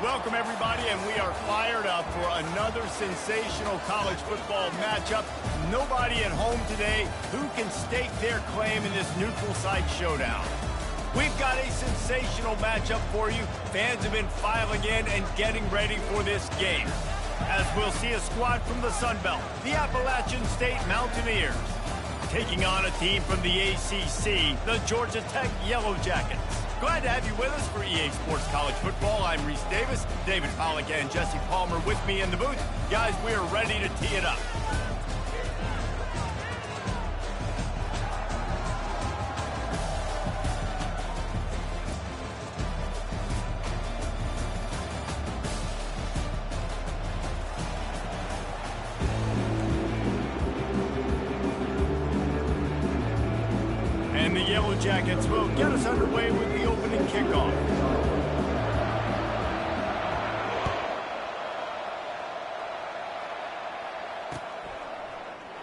Welcome, everybody, and we are fired up for another sensational college football matchup. Nobody at home today who can stake their claim in this neutral site showdown. We've got a sensational matchup for you. Fans have been filing in and getting ready for this game, as we'll see a squad from the Sun Belt, the Appalachian State Mountaineers, taking on a team from the ACC, the Georgia Tech Yellow Jackets. Glad to have you with us for EA Sports College Football. I'm Reese Davis, David Pollack and Jesse Palmer with me in the booth. Guys, we are ready to tee it up. And the Yellow Jackets will get us underway with the opening kickoff.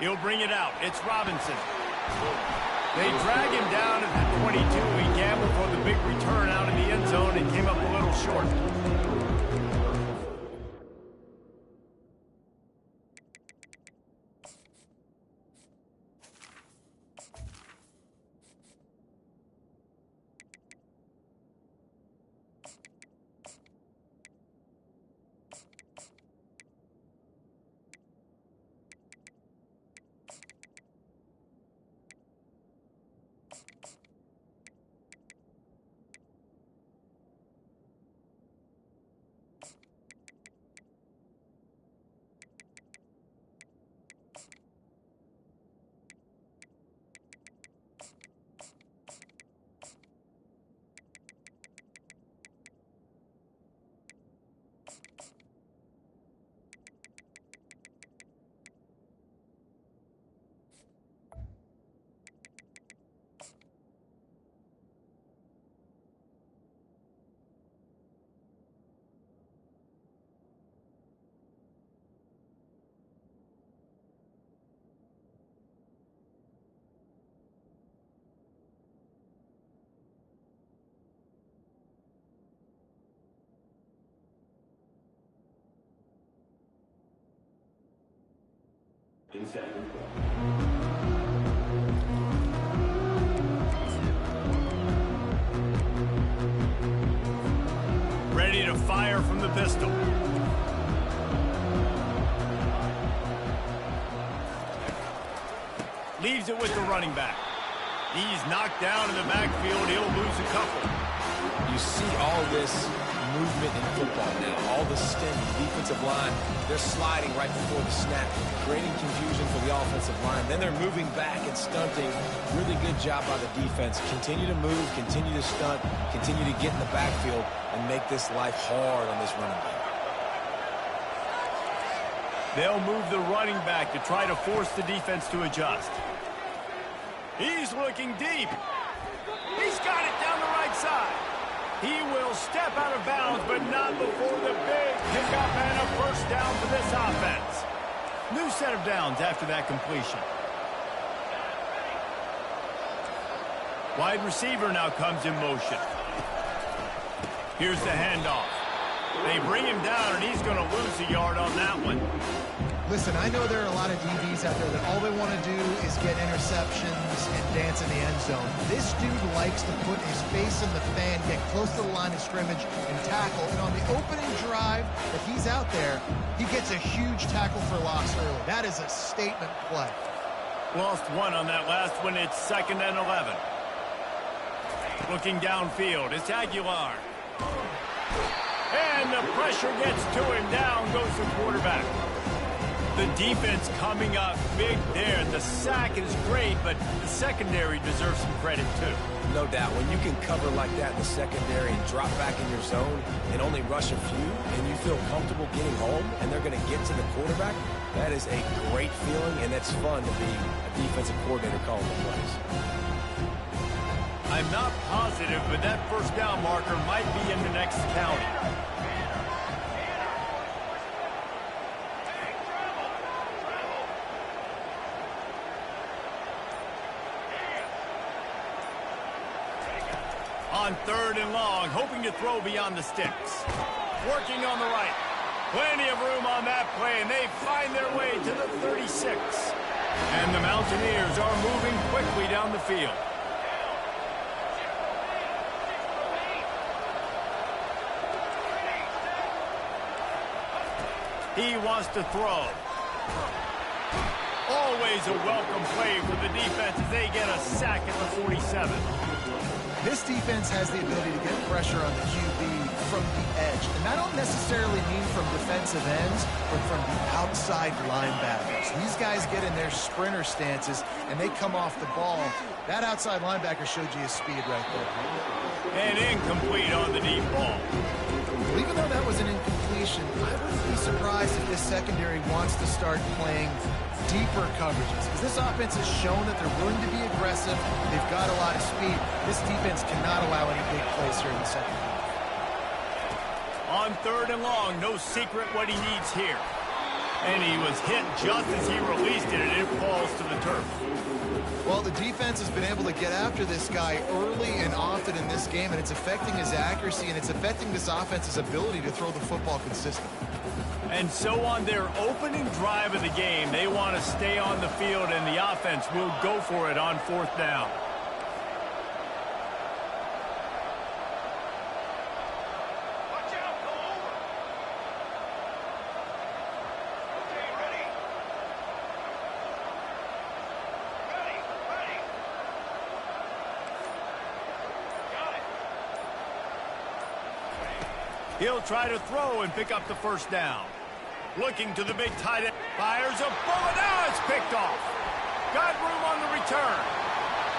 He'll bring it out. It's Robinson. They drag him down at the 22. He gambled for the big return out in the end zone and came up a little short. Ready to fire from the pistol. Leaves it with the running back. He's knocked down in the backfield. He'll lose a couple. You see all this movement in football now. All the stem, the defensive line, they're sliding right before the snap, creating confusion for the offensive line. Then they're moving back and stunting. Really good job by the defense. Continue to move, continue to stunt, continue to get in the backfield and make this life hard on this running back. They'll move the running back to try to force the defense to adjust. He's looking deep. He's got it down the right side. He will step out of bounds, but not before the big pickup and a first down for this offense. New set of downs after that completion. Wide receiver now comes in motion. Here's the handoff. They bring him down, and he's going to lose a yard on that one. Listen, I know there are a lot of DBs out there that all they want to do is get interceptions and dance in the end zone. This dude likes to put his face in the fan, get close to the line of scrimmage, and tackle. And on the opening drive, if he's out there, he gets a huge tackle for loss early. That is a statement play. Lost one on that last one. It's 2nd and 11. Looking downfield, it's Aguilar. And the pressure gets to him. Down goes the quarterback. The defense coming up big there. The sack is great, but the secondary deserves some credit too. No doubt. When you can cover like that in the secondary and drop back in your zone and only rush a few, and you feel comfortable getting home, and they're going to get to the quarterback, that is a great feeling, and it's fun to be a defensive coordinator calling the plays. I'm not positive, but that first down marker might be in the next county. On 3rd and long, hoping to throw beyond the sticks. working on the right. Plenty of room on that play, and they find their way to the 36. And the Mountaineers are moving quickly down the field. He wants to throw. Always a welcome play for the defense as they get a sack at the 47. This defense has the ability to get pressure on the QB from the edge. And I don't necessarily mean from defensive ends, but from the outside linebackers. These guys get in their sprinter stances, and they come off the ball. That outside linebacker showed you his speed right there. And incomplete on the deep ball. Well, even though that was an incompletion, I wouldn't be surprised if this secondary wants to start playing deeper coverages, because this offense has shown that they're willing to be aggressive. They've got a lot of speed. This defense cannot allow any big plays here in the second half. On 3rd and long, no secret what he needs here. And he was hit just as he released it, and it falls to the turf. Well, the defense has been able to get after this guy early and often in this game, and it's affecting his accuracy, and it's affecting this offense's ability to throw the football consistently. And so on their opening drive of the game, they want to stay on the field, and the offense will go for it on 4th down. Watch out, go over. Okay, ready. Ready. Got it. He'll try to throw and pick up the 1st down. Looking to the big tight end. Fires a bullet. Now it's picked off. Got room on the return.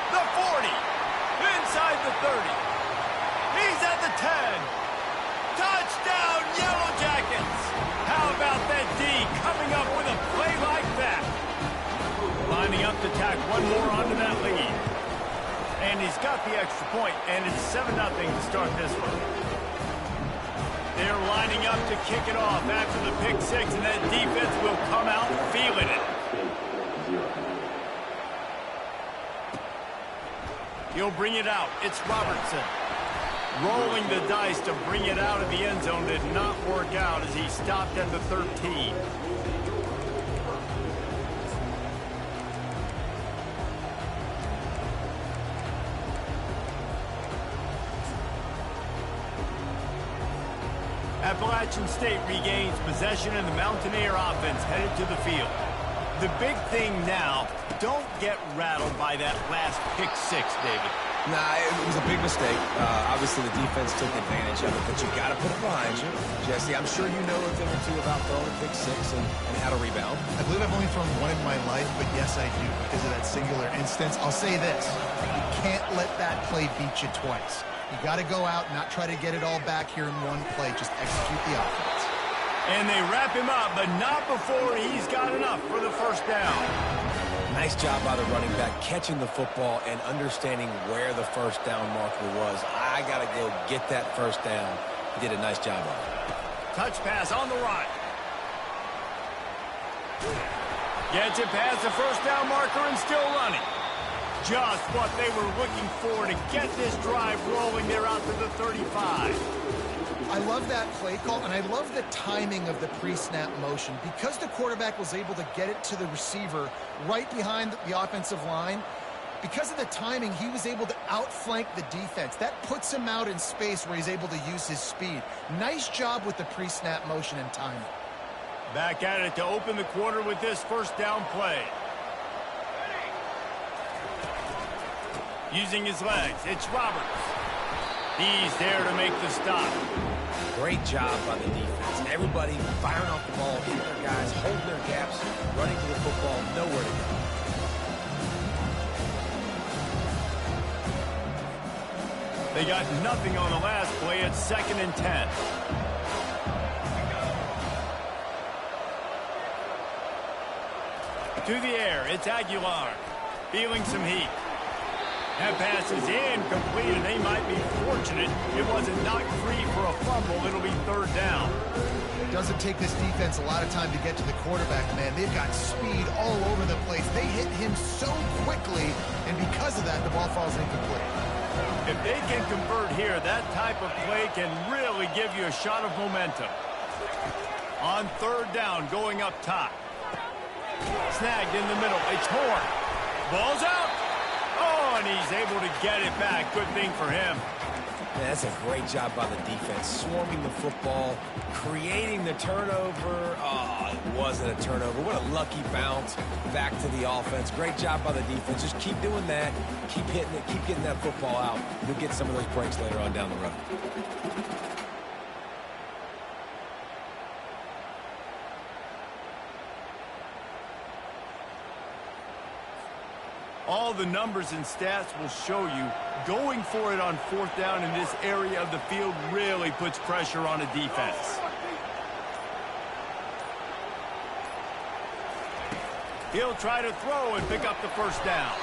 The 40. Inside the 30. He's at the 10. Touchdown, Yellow Jackets. How about that D coming up with a play like that? Lining up to tack one more onto that lead. And he's got the extra point, and it's 7-0 to start this one. They're lining up to kick it off after the pick 6, and that defense will come out feeling it. He'll bring it out. It's Robertson. Rolling the dice to bring it out of the end zone did not work out as he stopped at the 13. Appalachian State regains possession, and the Mountaineer offense headed to the field. The big thing now, don't get rattled by that last pick 6, David. Nah, it was a big mistake. Obviously, the defense took advantage of it, but you got to put it behind you. Jesse, I'm sure you know a thing or two about throwing a pick 6 and how to rebound. I believe I've only thrown one in my life, but yes, I do because of that singular instance. I'll say this. You can't let that play beat you twice. You got to go out and not try to get it all back here in one play. Just execute the offense. And they wrap him up, but not before he's got enough for the 1st down. Nice job by the running back catching the football and understanding where the 1st down marker was. I got to go get that 1st down. He did a nice job of it. Touch pass on the right. Gets it past the 1st down marker and still running. Just what they were looking for to get this drive rolling. They're out to the 35. I love that play call, and I love the timing of the pre-snap motion. Because the quarterback was able to get it to the receiver right behind the offensive line, because of the timing, he was able to outflank the defense. That puts him out in space where he's able to use his speed. Nice job with the pre-snap motion and timing. Back at it to open the quarter with this 1st down play. Using his legs, it's Roberts. He's there to make the stop. Great job by the defense. Everybody firing off the ball, hitting their guys, holding their gaps, running to the football, nowhere to go. They got nothing on the last play. It's 2nd and 10. To the air, it's Aguilar. Feeling some heat. That pass is incomplete, and they might be fortunate it wasn't knocked free for a fumble. It'll be third down. It doesn't take this defense a lot of time to get to the quarterback, man. They've got speed all over the place. They hit him so quickly, and because of that, the ball falls incomplete. If they can convert here, that type of play can really give you a shot of momentum. On third down, going up top. Snagged in the middle. It's Horn. Ball's out. Oh, and he's able to get it back. Good thing for him. Yeah, that's a great job by the defense. Swarming the football, creating the turnover. Oh, it wasn't a turnover. What a lucky bounce back to the offense. Great job by the defense. Just keep doing that. Keep hitting it. Keep getting that football out. You'll get some of those breaks later on down the road. All the numbers and stats will show you going for it on fourth down in this area of the field really puts pressure on a defense. He'll try to throw and pick up the first down.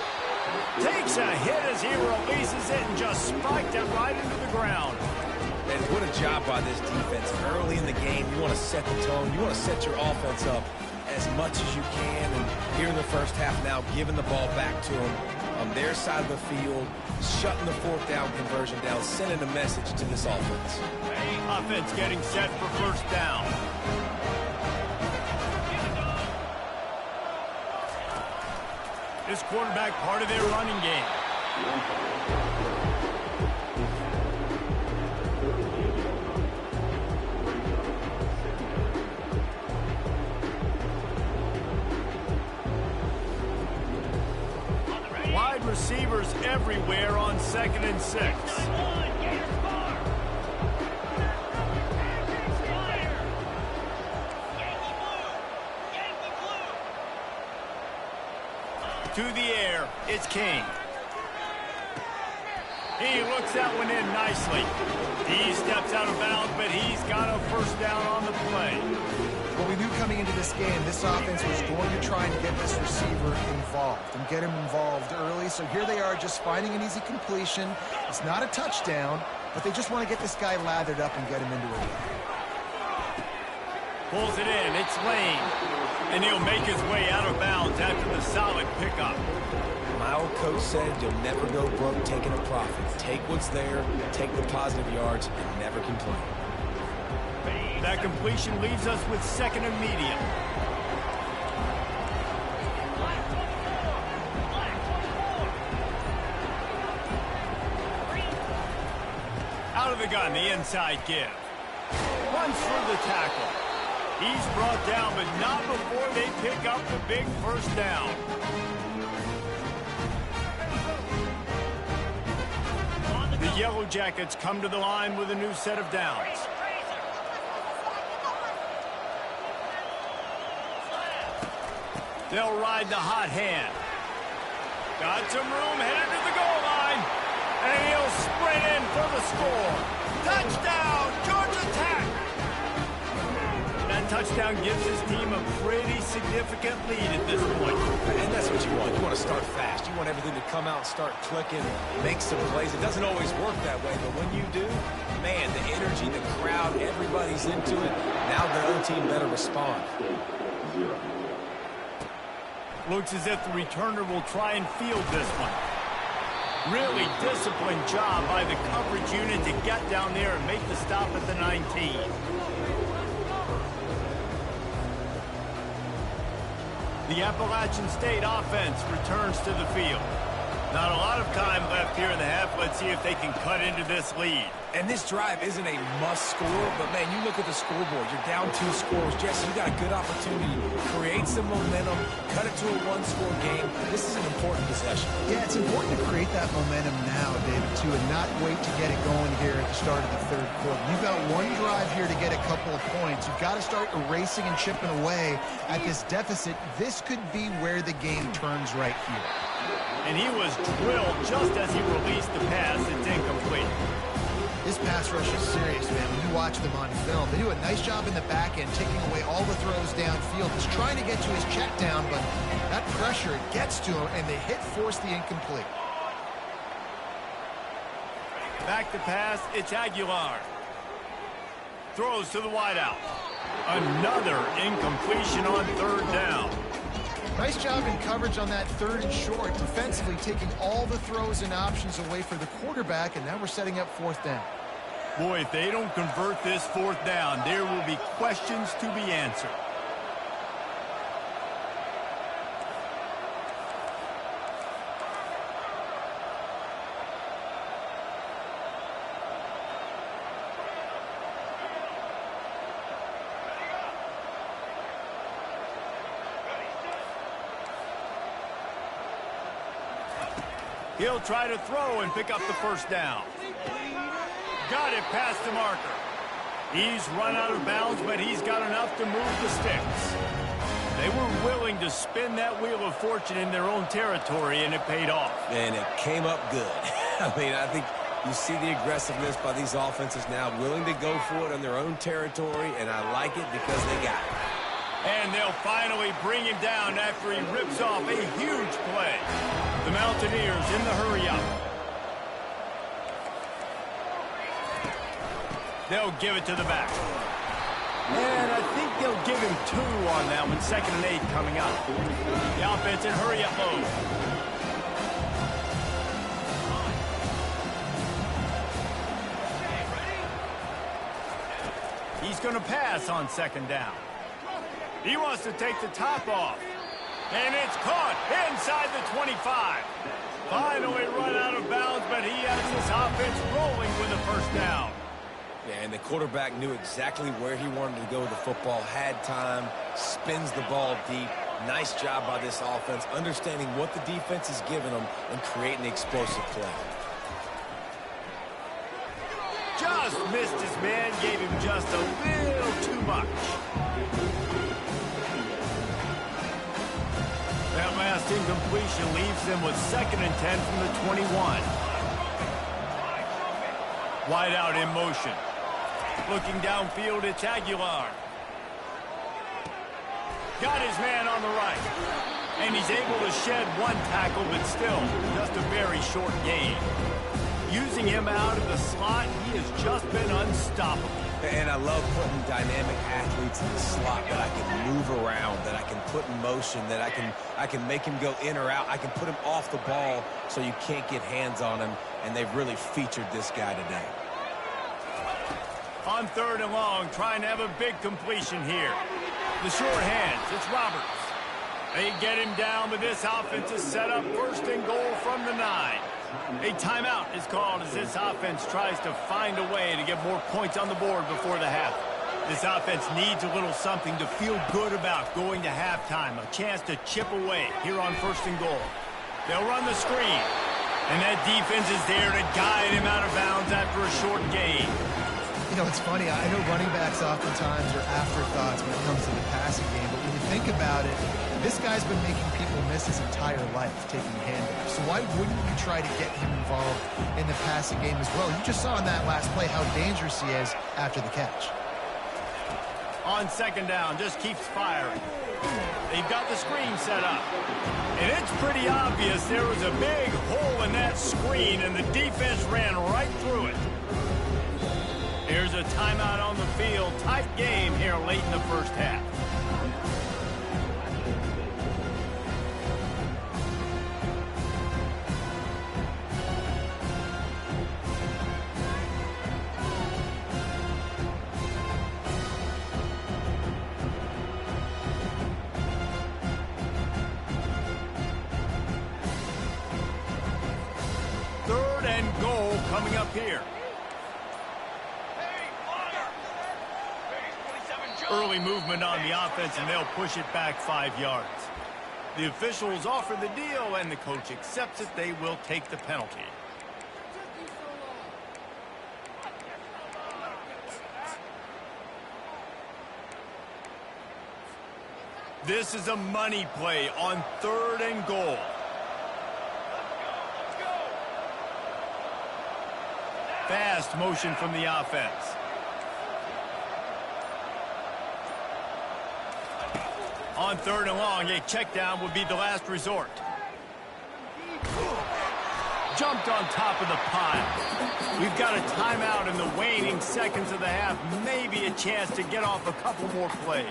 Takes a hit as he releases it and just spiked it right into the ground. And what a job by this defense. Early in the game, you want to set the tone. You want to set your offense up as much as you can. And here in the first half now, giving the ball back to them on their side of the field, shutting the fourth down conversion down, sending a message to this offense. Offense getting set for first down. This quarterback part of their running game. Wide receivers everywhere on 2nd and 6. To the air, it's King. He looks that one in nicely. He steps out of bounds, but he's got a first down on the play. Well, we knew coming into this game, this offense was going to try and get this receiver involved and get him involved early. So here they are just finding an easy completion. It's not a touchdown, but they just want to get this guy lathered up and get him into a win. Pulls it in. It's Lane. And he'll make his way out of bounds after the solid pickup. My old coach said you'll never go broke taking a profit. Take what's there, take the positive yards, and never complain. That completion leaves us with 2nd and medium. Out of the gun, the inside give. Runs for the tackle. He's brought down, but not before they pick up the big first down. The Yellow Jackets come to the line with a new set of downs. They'll ride the hot hand. Got some room, headed to the goal line. And he'll sprint in for the score. Touchdown, Georgia Tech! That touchdown gives his team a pretty significant lead at this point. And that's what you want. You want to start fast. You want everything to come out and start clicking, make some plays. It doesn't always work that way, but when you do, man, the energy, the crowd, everybody's into it. Now the other team better respond. Looks as if the returner will try and field this one. Really disciplined job by the coverage unit to get down there and make the stop at the 19. The Appalachian State offense returns to the field. Not a lot of time left here in the half. Let's see if they can cut into this lead. And this drive isn't a must score, but man, you look at the scoreboard. You're down 2 scores. Jesse, you got a good opportunity to create some momentum, cut it to a 1-score game. This is an important possession. Yeah, it's important to create that momentum now, David, too, and not wait to get it going here at the start of the 3rd quarter. You've got one drive here to get a couple of points. You've got to start erasing and chipping away at this deficit. This could be where the game turns right here. And he was drilled just as he released the pass. It's incomplete. This pass rush is serious, man. When you watch them on film, they do a nice job in the back end, taking away all the throws downfield. He's trying to get to his check down, but that pressure gets to him, and the hit forced the incomplete. Back to pass, it's Aguilar. Throws to the wideout. Another incompletion on third down. Nice job in coverage on that 3rd and short, defensively taking all the throws and options away for the quarterback, and now we're setting up 4th down. Boy, if they don't convert this 4th down, there will be questions to be answered. He'll try to throw and pick up the 1st down. Got it past the marker. He's run out of bounds, but he's got enough to move the sticks. They were willing to spin that wheel of fortune in their own territory, and it paid off. And it came up good. I mean, I think you see the aggressiveness by these offenses now, willing to go for it in their own territory, and I like it because they got it. And they'll finally bring him down after he rips off a huge play. The Mountaineers in the hurry-up. They'll give it to the back. And I think they'll give him 2 on that one. 2nd and 8 coming up. The offense in hurry-up mode. He's going to pass on 2nd down. He wants to take the top off. And it's caught inside the 25. Finally run out of bounds, but he has this offense rolling with a 1st down. Yeah, and the quarterback knew exactly where he wanted to go with the football, had time, spins the ball deep. Nice job by this offense, understanding what the defense is giving them and creating the explosive play. Just missed his man, gave him just a little too much. That last incompletion leaves them with 2nd and 10 from the 21. Wide out in motion. Looking downfield, it's Aguilar. Got his man on the right. And he's able to shed 1 tackle, but still just a very short gain. Using him out of the slot, he has just been unstoppable. And I love putting dynamic athletes in the slot that I can move around, that I can put in motion, that I can make him go in or out. I can put him off the ball so you can't get hands on him, and they've really featured this guy today. On 3rd and long, trying to have a big completion here. The short hands, it's Roberts. They get him down, but this offense is set up 1st and goal from the 9. A timeout is called as this offense tries to find a way to get more points on the board before the half. This offense needs a little something to feel good about going to halftime, a chance to chip away here on 1st and goal. They'll run the screen, and that defense is there to guide him out of bounds after a short gain. You know, it's funny. I know running backs oftentimes are afterthoughts when it comes to the passing game, but when you think about it, this guy's been making people miss his entire life taking handoffs. So why wouldn't you try to get him involved in the passing game as well? You just saw in that last play how dangerous he is after the catch. On 2nd down, just keeps firing. They've got the screen set up. And it's pretty obvious there was a big hole in that screen, and the defense ran right through it. Here's a timeout on the field. Tight game here late in the 1st half. Coming up here. Early movement on the offense, and they'll push it back 5 yards. The officials offer the deal, and the coach accepts it. They will take the penalty. This is a money play on 3rd and goal. Fast motion from the offense. On 3rd and long, a check down would be the last resort. jumped on top of the pile. We've got a timeout in the waning seconds of the half. Maybe a chance to get off a couple more plays.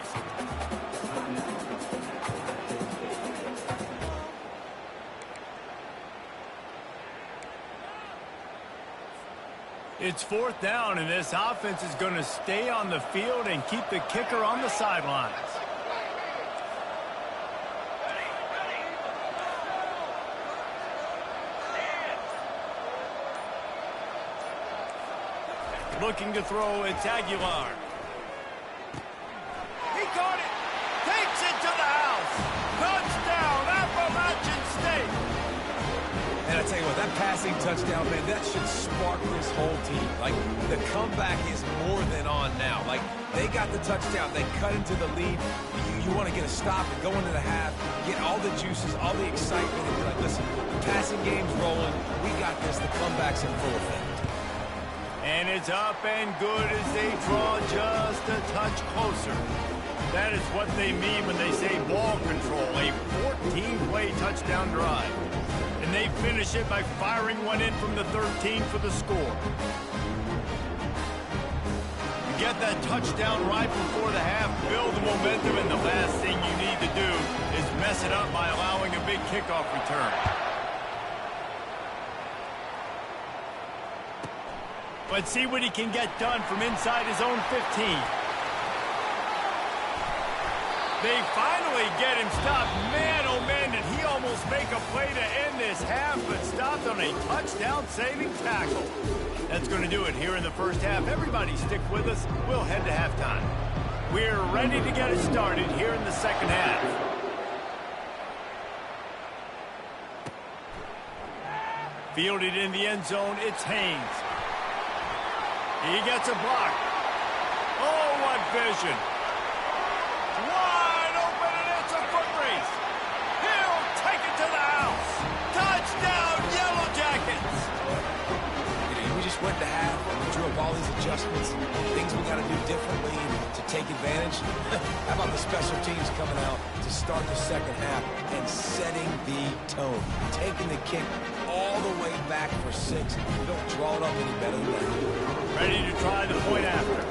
It's fourth down, and this offense is going to stay on the field and keep the kicker on the sidelines. Looking to throw, it's Aguilar. He caught it. Takes it to the house. Touchdown, Appalachian State. And I tell you what, that passing touchdown, man, that should spark this whole team. Like, the comeback is more than on now. Like, they got the touchdown. They cut into the lead. You want to get a stop and go into the half, get all the juices, all the excitement, and be like, listen, the passing game's rolling. We got this. The comeback's in full effect. And it's up and good as they draw just a touch closer. That is what they mean when they say ball control, a 14-play touchdown drive. And they finish it by firing one in from the 13 for the score. You get that touchdown right before the half, build the momentum, and the last thing you need to do is mess it up by allowing a big kickoff return. Let's see what he can get done from inside his own 15. They finally get him stopped. Man, oh man, did he almost make a play to end this half, but stopped on a touchdown-saving tackle. That's going to do it here in the first half. Everybody stick with us. We'll head to halftime. We're ready to get it started here in the second half. Fielded in the end zone, it's Haynes. He gets a block. Oh, what vision. Wide open, and it's a foot race. He'll take it to the house. Touchdown, Yellow Jackets. We just went to half, we drew up all these adjustments, things we got to do differently to take advantage. How about the special teams coming out to start the second half and setting the tone, taking the kick all the way back for 6. We don't draw it up any better than that. Ready to try the point after.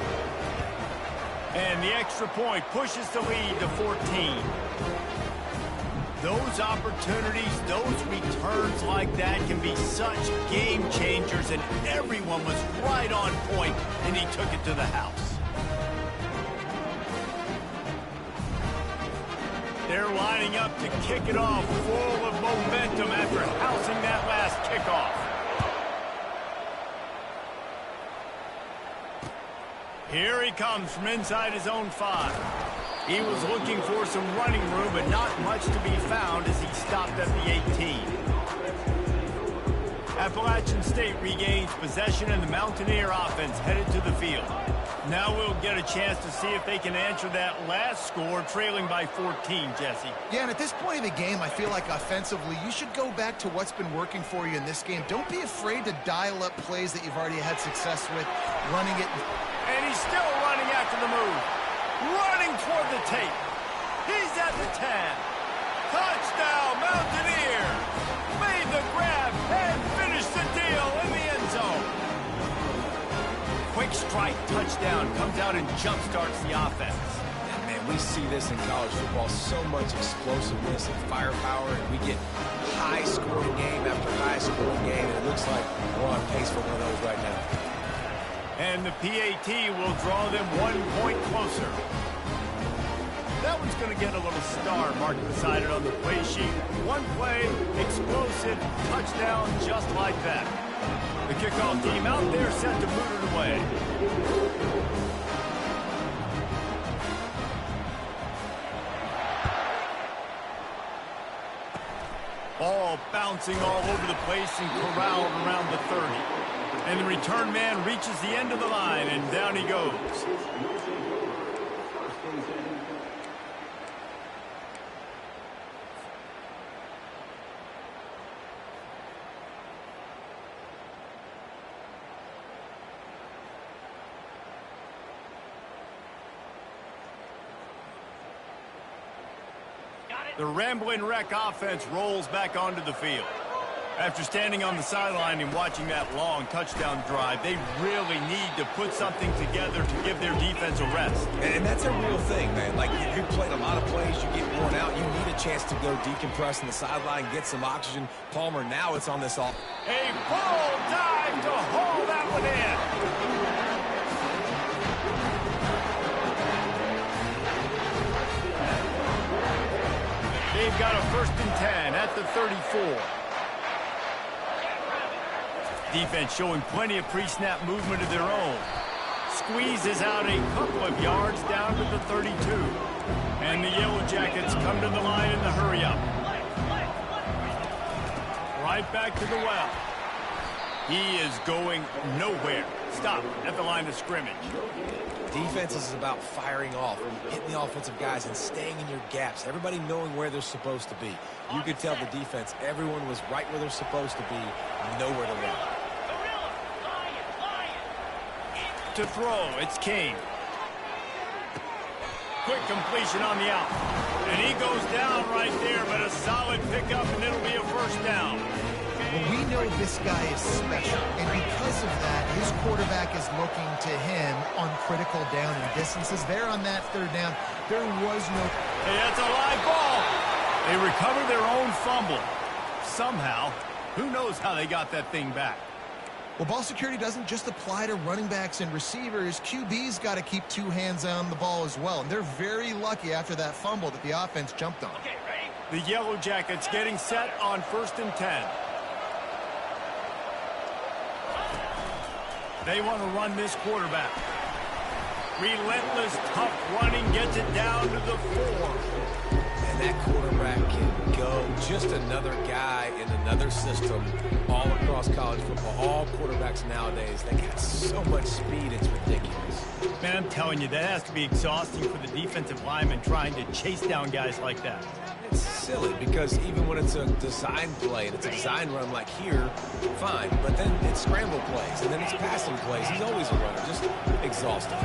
And the extra point pushes the lead to 14. Those opportunities, those returns like that can be such game changers, and everyone was right on point, and he took it to the house. They're lining up to kick it off full of momentum after housing that last kickoff. Here he comes from inside his own 5. He was looking for some running room, but not much to be found as he stopped at the 18. Appalachian State regains possession, and the Mountaineer offense headed to the field. Now we'll get a chance to see if they can answer that last score, trailing by 14, Jesse. Yeah, and at this point of the game, I feel like offensively, you should go back to what's been working for you in this game. Don't be afraid to dial up plays that you've already had success with, running it. And he's still running after the move. Running toward the tape. He's at the 10. Touchdown, Mountaineer. Made the grab and finished the deal in the end zone. Quick strike touchdown comes out and jump-starts the offense. And man, we see this in college football, so much explosiveness and firepower, and we get high-scoring game after high-scoring game, and it looks like we're on pace for one of those right now. And the PAT will draw them 1 point closer. That one's going to get a little star marked beside it on the play sheet. One play, explosive, touchdown, just like that. The kickoff team out there set to boot it away. Ball bouncing all over the place and corralled around the 30. And the return man reaches the end of the line, and down he goes. The Rambling Wreck offense rolls back onto the field. After standing on the sideline and watching that long touchdown drive, they really need to put something together to give their defense a rest. And that's a real thing, man. Like, you played a lot of plays, you get worn out, you need a chance to go decompress on the sideline, get some oxygen. Palmer, now it's on this off. A full dive to haul that one in. They've got a 1st and 10 at the 34. Defense showing plenty of pre-snap movement of their own. Squeezes out a couple of yards down to the 32. And the Yellow Jackets come to the line in the hurry-up. Right back to the well. He is going nowhere. Stop at the line of scrimmage. Defense is about firing off, hitting the offensive guys and staying in your gaps. Everybody knowing where they're supposed to be. You could tell the defense, everyone was right where they're supposed to be, nowhere to run. To throw, it's King. Quick completion on the out. And he goes down right there, but a solid pickup, and it'll be a 1st down. Well, we know this guy is special, and because of that, his quarterback is looking to him on critical down and distances. There on that 3rd down, there was no... Hey, that's a live ball. They recover their own fumble. Somehow, who knows how they got that thing back. Well, ball security doesn't just apply to running backs and receivers. QB's got to keep 2 hands on the ball as well, and they're very lucky after that fumble that the offense jumped on. Okay, ready? The Yellow Jackets getting set on 1st and 10. They want to run this quarterback. Relentless, tough running, gets it down to the 4. And that quarterback can go. Just another guy in another system all across college football. All quarterbacks nowadays, they got so much speed, it's ridiculous. Man, I'm telling you, that has to be exhausting for the defensive lineman trying to chase down guys like that. It's silly because even when it's a design play and it's a design run like here, fine. But then it's scramble plays and then it's passing plays. He's always a runner, just exhausting.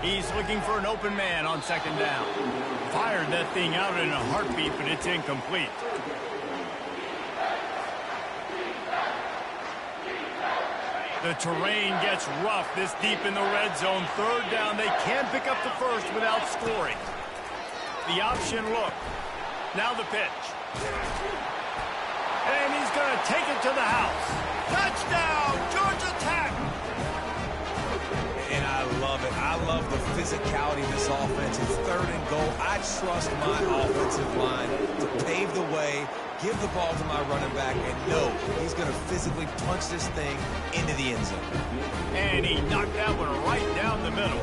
He's looking for an open man on 2nd down. Fired that thing out in a heartbeat, but it's incomplete. The terrain gets rough this deep in the red zone. 3rd down. They can't pick up the 1st without scoring. The option look. Now the pitch. And he's going to take it to the house. Touchdown, Georgia Tech! And I love it. I love the physicality of this offense. It's 3rd and goal. I trust my offensive line to pave the way, give the ball to my running back, and know he's going to physically punch this thing into the end zone. And he knocked that one right down the middle.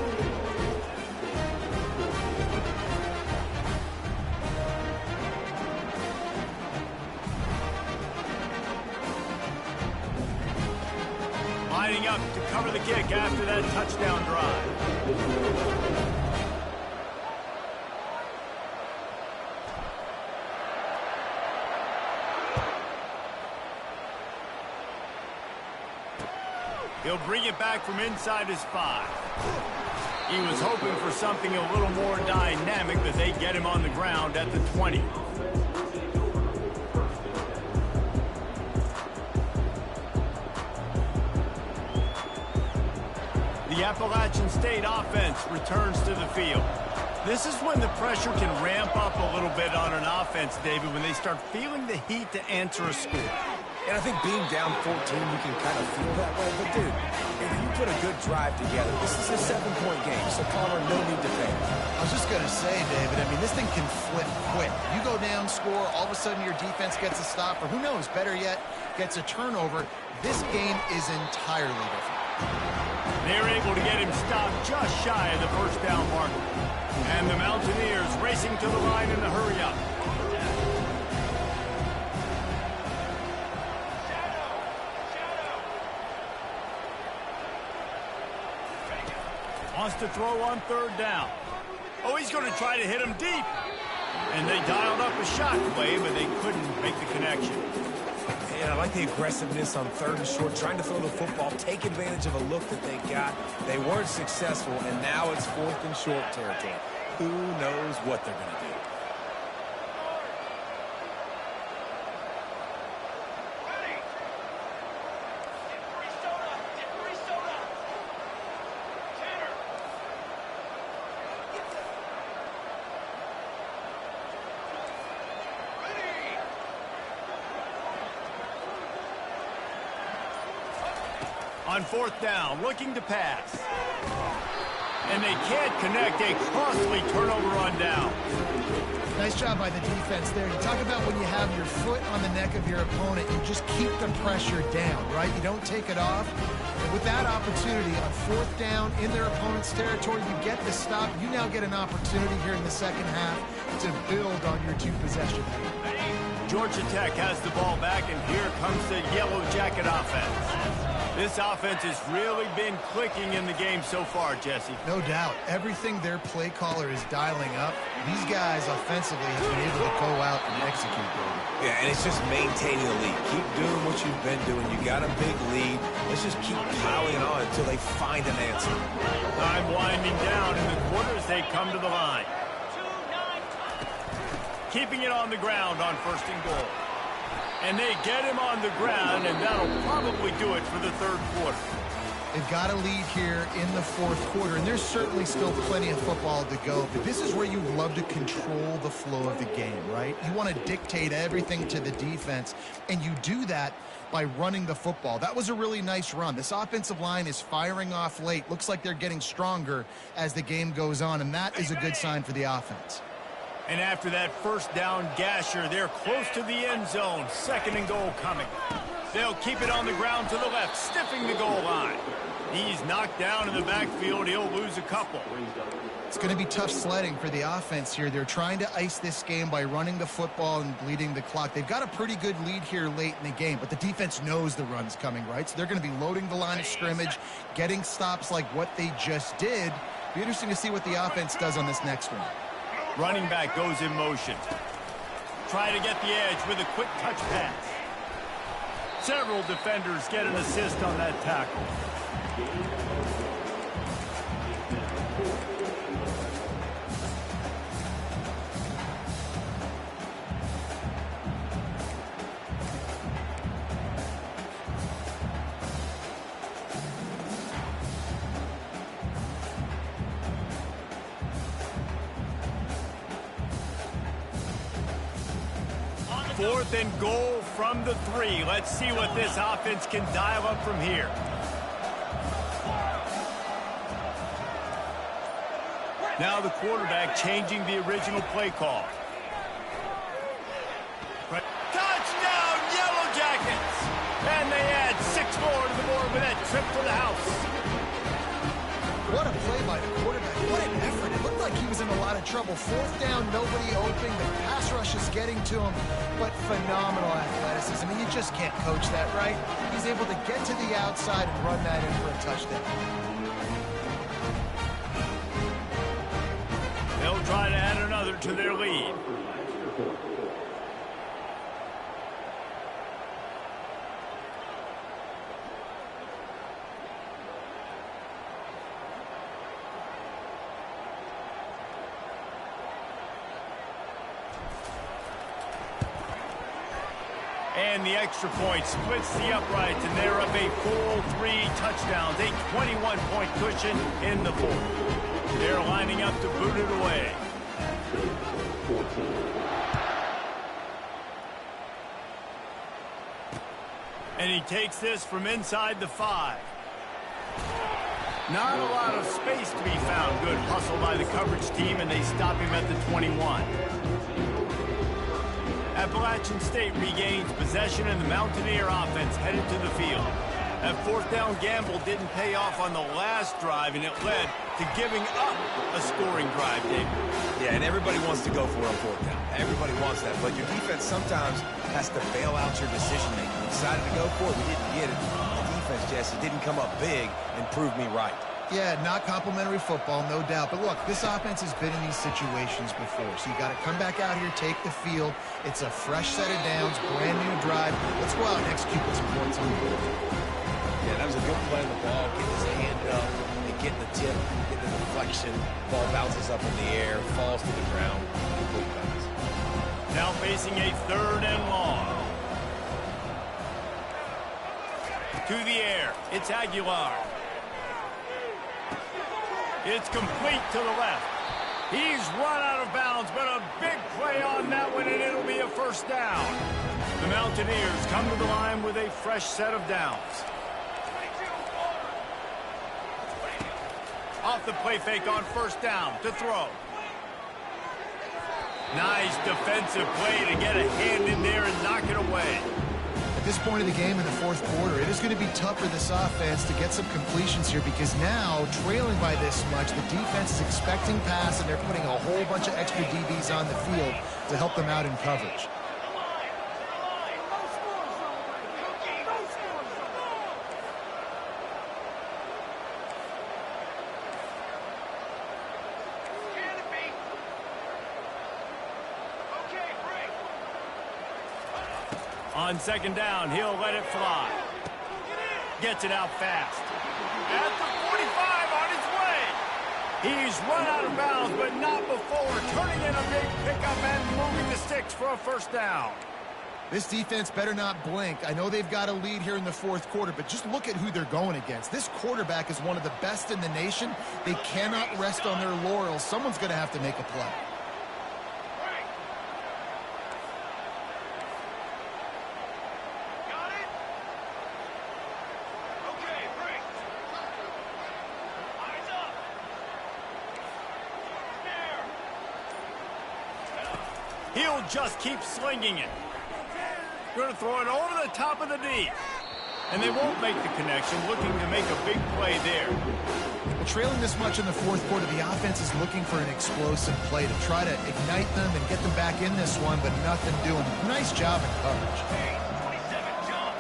Lining up to cover the kick after that touchdown drive. He'll bring it back from inside his 5. He was hoping for something a little more dynamic, but they get him on the ground at the 20. The Appalachian State offense returns to the field. This is when the pressure can ramp up a little bit on an offense, David, when they start feeling the heat to answer a score. And I think being down 14, you can kind of feel that way. But, dude, if you put a good drive together, this is a 7-point game, so Palmer, no need to panic. I was just going to say, David, I mean, this thing can flip quick. You go down, score, all of a sudden your defense gets a stop, or who knows, better yet, gets a turnover. This game is entirely different. They're able to get him stopped just shy of the 1st down mark. And the Mountaineers racing to the line in the hurry-up. Wants to throw on 3rd down. Oh, he's going to try to hit him deep. And they dialed up a shot play, but they couldn't make the connection. And I like the aggressiveness on 3rd and short, trying to throw the football, take advantage of a look that they got. They weren't successful, and now it's 4th and short territory. Who knows what they're going to do? On fourth down, looking to pass. And they can't connect. A costly turnover on down. Nice job by the defense there. You talk about when you have your foot on the neck of your opponent, you just keep the pressure down, right? You don't take it off. And with that opportunity on fourth down in their opponent's territory, you get the stop. You now get an opportunity here in the second half to build on your two-possession lead. Georgia Tech has the ball back, and here comes the Yellow Jacket offense. This offense has really been clicking in the game so far, Jesse. No doubt. Everything their play caller is dialing up, these guys offensively have been able to go out and execute. Yeah, and it's just maintaining the lead. Keep doing what you've been doing. You got a big lead. Let's just keep piling on until they find an answer. Time winding down in the quarters. They come to the line. Keeping it on the ground on first and goal. And they get him on the ground, and that'll probably do it for the third quarter. They've got a lead here in the fourth quarter, and there's certainly still plenty of football to go. But this is where you love to control the flow of the game, right? You want to dictate everything to the defense, and you do that by running the football. That was a really nice run. This offensive line is firing off late. Looks like they're getting stronger as the game goes on, and that is a good sign for the offense. And after that first down gasher, they're close to the end zone. Second and goal coming. They'll keep it on the ground to the left, stiffing the goal line. He's knocked down in the backfield. He'll lose a couple. It's going to be tough sledding for the offense here. They're trying to ice this game by running the football and bleeding the clock. They've got a pretty good lead here late in the game, but the defense knows the run's coming, right? So they're going to be loading the line of scrimmage, getting stops like what they just did. Be interesting to see what the offense does on this next one. Running back goes in motion. Trying to get the edge with a quick touch pass. Several defenders get an assist on that tackle. Fourth and goal from the 3. Let's see what this offense can dial up from here. Now the quarterback changing the original play call. Touchdown, Yellow Jackets! And they add 6 more to the board with that trip to the house. What a play by the quarterback. What an effort. It looked like he was in a lot of trouble. Fourth down, nobody open. The pass rush is getting to him, but phenomenal athleticism. I mean, you just can't coach that, right? He's able to get to the outside and run that in for a touchdown. They'll try to add another to their lead. And the extra point splits the uprights, and they're up a full 3 touchdowns, a 21-point cushion in the fourth. They're lining up to boot it away. And he takes this from inside the 5. Not a lot of space to be found. Good hustle by the coverage team, and they stop him at the 21. Appalachian State regains possession, and the Mountaineer offense headed to the field. That fourth down gamble didn't pay off on the last drive, and it led to giving up a scoring drive, David. Yeah, and everybody wants to go for it on fourth down. Everybody wants that, but your defense sometimes has to bail out your decision-making. We decided to go for it. We didn't get it. The defense, Jesse, didn't come up big and prove me right. Yeah, not complimentary football, no doubt. But look, this offense has been in these situations before. So you got to come back out here, take the field. It's a fresh set of downs, brand new drive. Let's go out and execute what's important on the board. Yeah, that was a good play on the ball. Getting his hand up and getting the tip, getting the deflection. Ball bounces up in the air, falls to the ground. Complete pass. Now facing a 3rd and long. To the air. It's Aguilar. It's complete to the left. He's run out of bounds, but a big play on that one, and it'll be a first down. The Mountaineers come to the line with a fresh set of downs. Off the play fake on first down to throw. Nice defensive play to get a hand in there and knock it away. At this point of the game in the fourth quarter, it is going to be tough for this offense to get some completions here because now, trailing by this much, the defense is expecting pass, and they're putting a whole bunch of extra DBs on the field to help them out in coverage. On second down, he'll let it fly. Gets it out fast. At the 45 on his way. He's run out of bounds, but not before turning in a big pickup and moving the sticks for a first down. This defense better not blink. I know they've got a lead here in the fourth quarter, but just look at who they're going against. This quarterback is one of the best in the nation. They cannot rest on their laurels. Someone's going to have to make a play. He'll just keep slinging it. Going to throw it over the top of the D. And they won't make the connection, looking to make a big play there. Well, trailing this much in the fourth quarter, the offense is looking for an explosive play to try to ignite them and get them back in this one, but nothing doing. Nice job in coverage. 27 jump.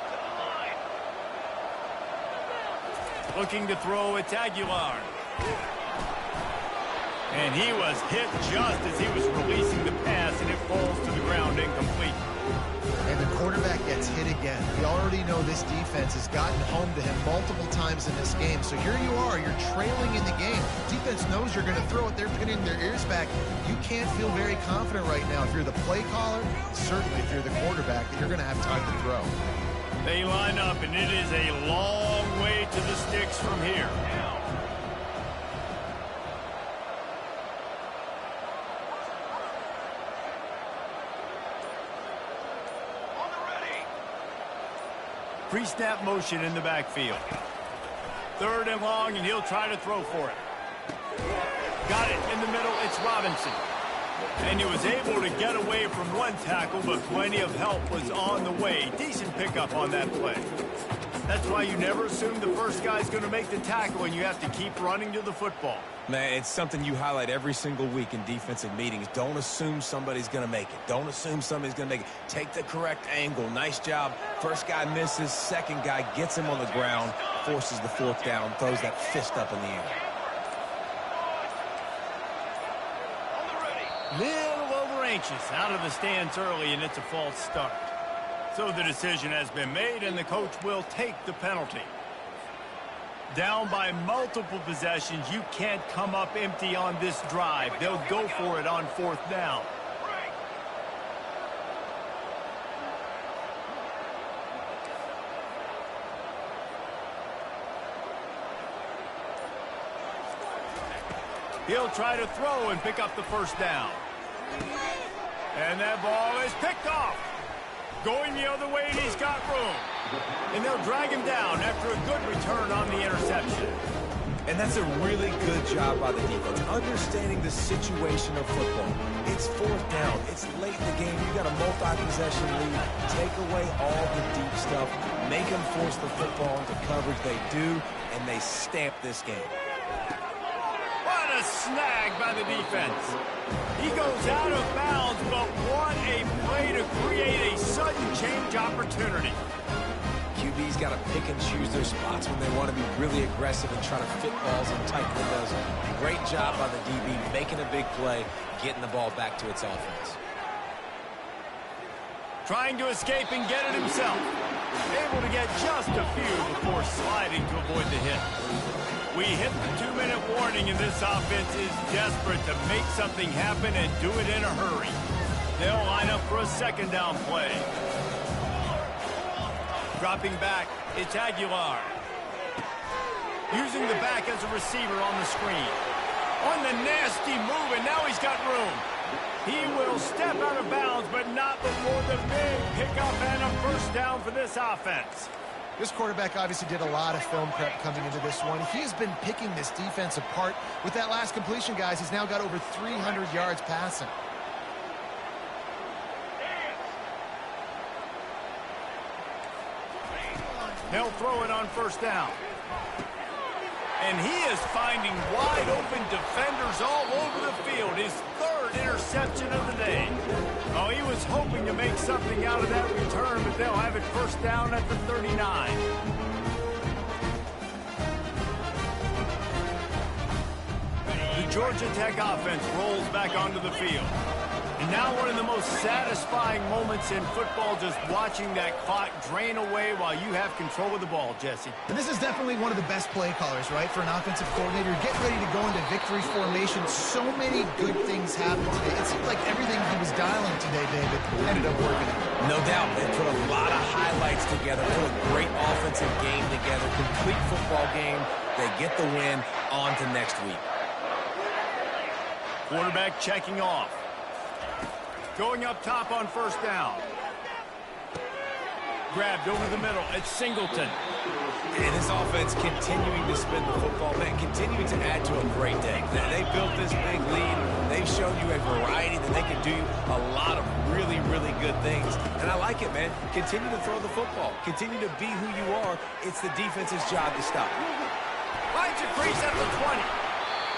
To the line. Looking to throw, it's Aguilar. And he was hit just as he was releasing the pass, and it falls to the ground incomplete. And the quarterback gets hit again. We already know this defense has gotten home to him multiple times in this game. So here you are, you're trailing in the game. Defense knows you're going to throw it. They're pinning their ears back. You can't feel very confident right now. If you're the play caller, certainly if you're the quarterback, that you're going to have time to throw. They line up, and it is a long way to the sticks from here. Pre-snap motion in the backfield. Third and long, and he'll try to throw for it. Got it in the middle. It's Robinson. And he was able to get away from one tackle, but plenty of help was on the way. Decent pickup on that play. That's why you never assume the first guy's going to make the tackle, and you have to keep running to the football. Man, it's something you highlight every single week in defensive meetings. Don't assume somebody's going to make it. Don't assume somebody's going to make it. Take the correct angle. Nice job. First guy misses. Second guy gets him on the ground, forces the fourth down, throws that fist up in the air. Little over anxious. Out of the stance early, and it's a false start. So the decision has been made, and the coach will take the penalty. Down by multiple possessions, you can't come up empty on this drive. They'll go for it on fourth down. He'll try to throw and pick up the first down. And that ball is picked off. Going the other way, and he's got room. And they'll drag him down after a good return on the interception. And that's a really good job by the defense, understanding the situation of football. It's fourth down. It's late in the game. You got a multi-possession lead. Take away all the deep stuff. Make them force the football into coverage. They do, and they stamp this game. What a snag by the defense. He goes out of bounds, but what a play to create a sudden change opportunity. QB's got to pick and choose their spots when they want to be really aggressive and try to fit balls in tight windows. Great job by the DB making a big play, getting the ball back to its offense. Trying to escape and get it himself. Able to get just a few before sliding to avoid the hit. We hit the 2-minute warning, and this offense is desperate to make something happen and do it in a hurry. They'll line up for a second down play. Dropping back, it's Aguilar. Using the back as a receiver on the screen. On the nasty move, and now he's got room. He will step out of bounds, but not before the big pickup and a first down for this offense. This quarterback obviously did a lot of film prep coming into this one. He has been picking this defense apart. With that last completion, guys, he's now got over 300 yards passing. They'll throw it on first down. And he is finding wide-open defenders all over the field. His third interception of the day. Oh, he was hoping to make something out of that return, but they'll have it first down at the 39. The Georgia Tech offense rolls back onto the field. And now one of the most satisfying moments in football, just watching that clock drain away while you have control of the ball, Jesse. And this is definitely one of the best play callers, right, for an offensive coordinator. Get ready to go into victory formation. So many good things happened today. It seemed like everything he was dialing today, David, ended up working out. No doubt. They put a lot of highlights together, put a great offensive game together, complete football game. They get the win. On to next week. Quarterback checking off. Going up top on first down. Grabbed over the middle. It's Singleton. And this offense continuing to spin the football, man, continuing to add to a great day. They built this big lead. They've shown you a variety that they can do a lot of really, really good things. And I like it, man. Continue to throw the football. Continue to be who you are. It's the defense's job to stop. Finds a crease at the 20.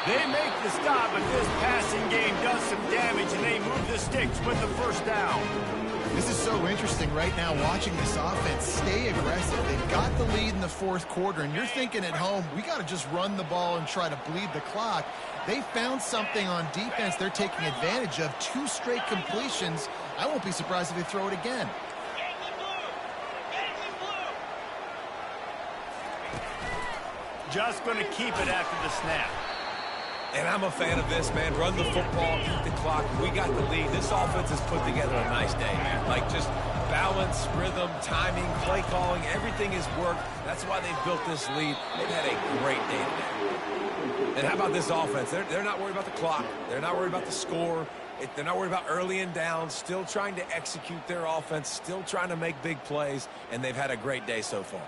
They make the stop, but this passing game does some damage, and they move the sticks with the first down. This is so interesting right now, watching this offense stay aggressive. They've got the lead in the fourth quarter, and you're thinking at home, we got to just run the ball and try to bleed the clock. They found something on defense they're taking advantage of. 2 straight completions. I won't be surprised if they throw it again. Just going to keep it after the snap. And I'm a fan of this, man. Run the football, keep the clock. We got the lead. This offense has put together a nice day, man. Like, just balance, rhythm, timing, play calling, everything has worked. That's why they've built this lead. They've had a great day today. And how about this offense? They're not worried about the clock. They're not worried about the score. They're not worried about early and down. Still trying to execute their offense. Still trying to make big plays. And they've had a great day so far.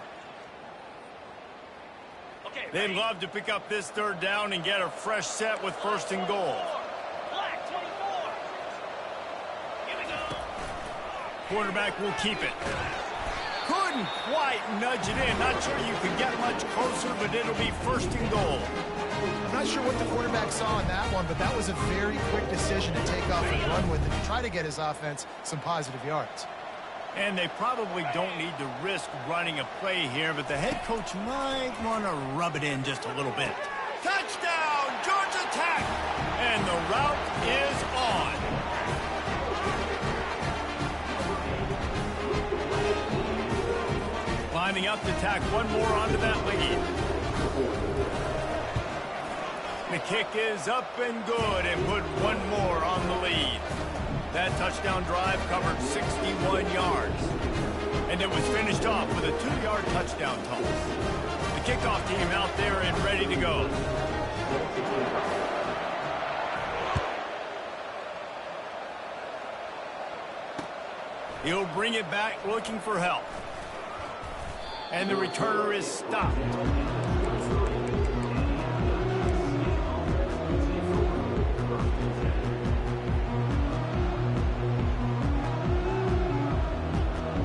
They'd love to pick up this third down and get a fresh set with first and goal. Quarterback will keep it. Couldn't quite nudge it in. Not sure you could get much closer, but it'll be first and goal. I'm not sure what the quarterback saw in that one, but that was a very quick decision to take off and run with it and try to get his offense some positive yards. And they probably don't need to risk running a play here, but the head coach might want to rub it in just a little bit. Touchdown, Georgia Tech! And the route is on. Lining up to tack one more onto that lead. The kick is up and good and put one more on the lead. That touchdown drive covered 61 yards. And it was finished off with a 2-yard touchdown toss. The kickoff team out there and ready to go. He'll bring it back looking for help. And the returner is stopped.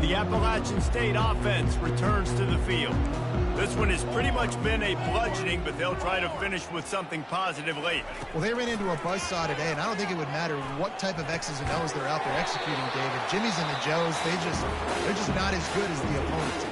The Appalachian State offense returns to the field. This one has pretty much been a bludgeoning, but they'll try to finish with something positive late. Well, they ran into a buzzsaw today, and I don't think it would matter what type of X's and O's they're out there executing, David. Jimmy's and the Joes, they're just not as good as the opponent.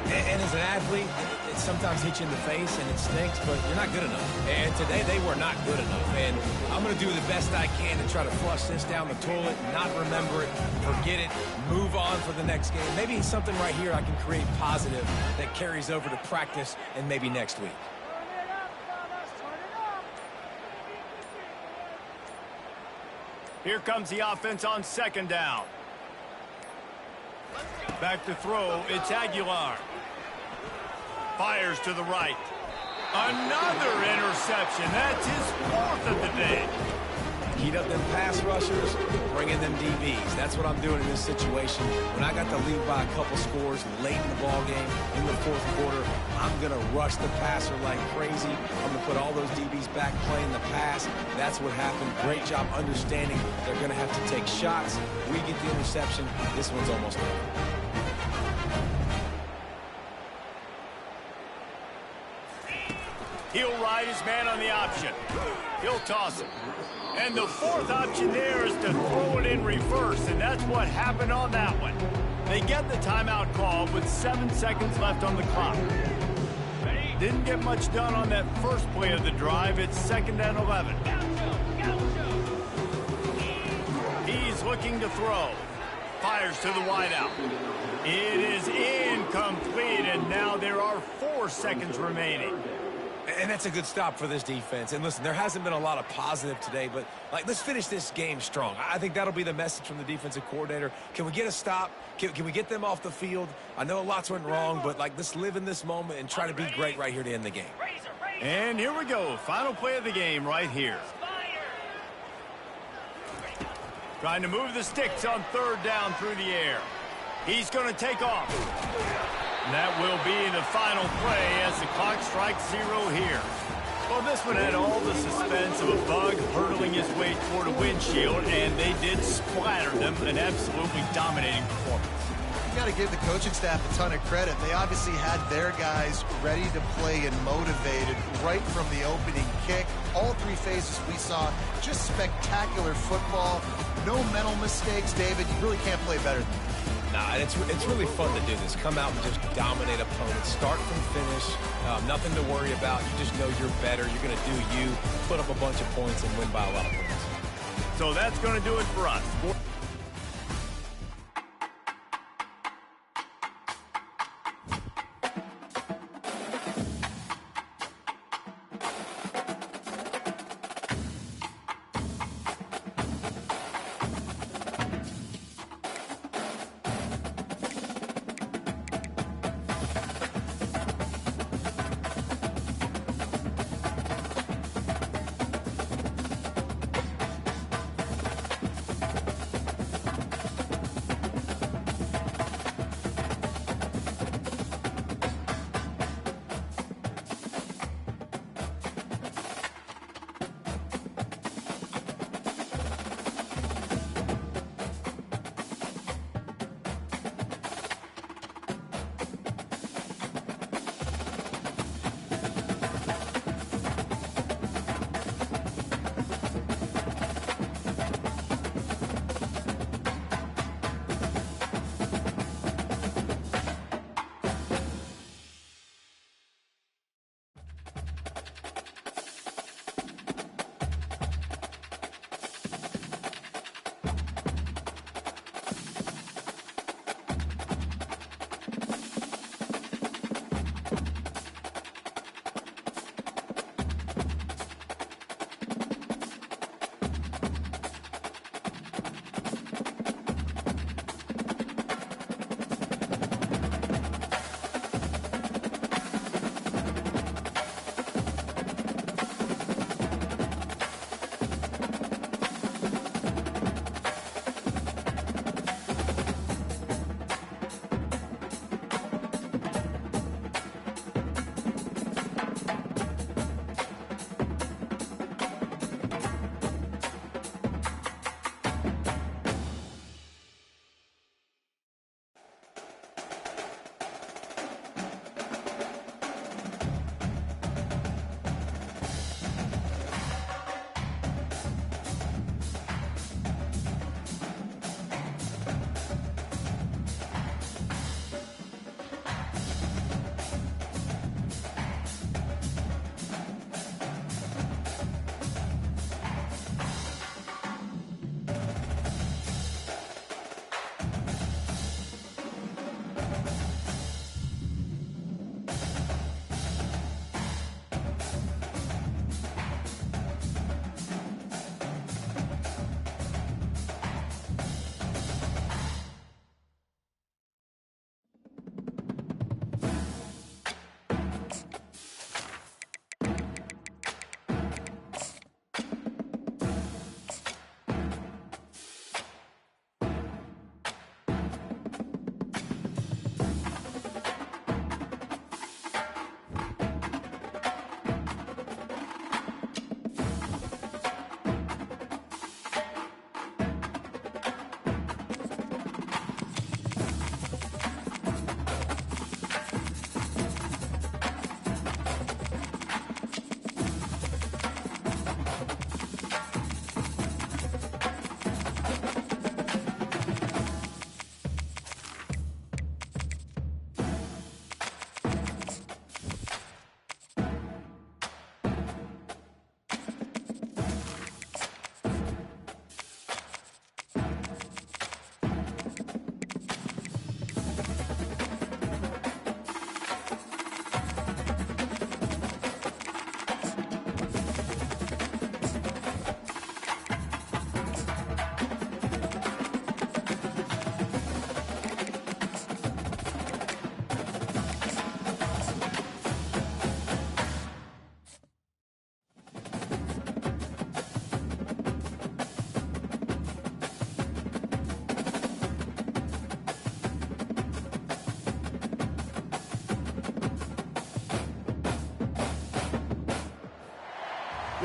And as an athlete, it sometimes hits you in the face and it stinks, but you're not good enough. And today they were not good enough. And I'm going to do the best I can to try to flush this down the toilet, not remember it, forget it, move on for the next game. Maybe something right here I can create positive that carries over to practice and maybe next week. Here comes the offense on second down. Back to throw, it's Aguilar. Fires to the right. Another interception. That's his 4th of the day. Heat up them pass rushers, bring in them DBs. That's what I'm doing in this situation. When I got the lead by a couple scores late in the ball game, in the fourth quarter, I'm going to rush the passer like crazy. I'm going to put all those DBs back playing the pass. That's what happened. Great job understanding they're going to have to take shots. We get the interception. This one's almost over. He'll ride his man on the option. He'll toss it. And the fourth option there is to throw it in reverse, and that's what happened on that one. They get the timeout call with 7 seconds left on the clock. Didn't get much done on that first play of the drive. It's 2nd and 11. He's looking to throw. Fires to the wideout. It is incomplete, and now there are 4 seconds remaining. And that's a good stop for this defense. And listen, there hasn't been a lot of positive today, but let's finish this game strong. I think that'll be the message from the defensive coordinator. Can we get a stop? Can we get them off the field? I know lots went wrong, but let's live in this moment and try to be great right here to end the game. And here we go. Final play of the game right here. Trying to move the sticks on 3rd down through the air. He's going to take off. And that will be the final play as the clock strikes 0 here. Well, this one had all the suspense of a bug hurtling his way toward a windshield, and they did splatter them. An absolutely dominating performance. You got to give the coaching staff a ton of credit. They obviously had their guys ready to play and motivated right from the opening kick. All 3 phases we saw, just spectacular football. No mental mistakes, David. You really can't play better than that. Nah, it's really fun to do this. Come out and just dominate opponents. Start from finish. Nothing to worry about. You just know you're better. You're going to do you, put up a bunch of points, and win by a lot of points. So that's going to do it for us.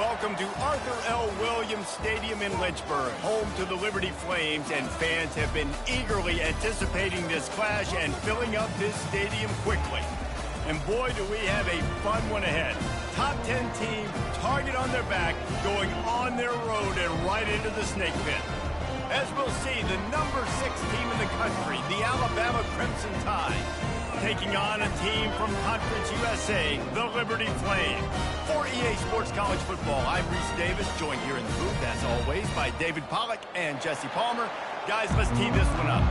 welcome to Arthur L. Williams Stadium in Lynchburg, home to the Liberty Flames, and fans have been eagerly anticipating this clash and filling up this stadium quickly. And boy, do we have a fun one ahead. Top 10 team, target on their back, going on their road and right into the snake pit. As we'll see, the number 6 team in the country, the Alabama Crimson Tide, taking on a team from Conference USA, the Liberty Flames. For EA Sports College Football, I'm Reese Davis, joined here in the booth, as always, by David Pollack and Jesse Palmer. Guys, let's tee this one up.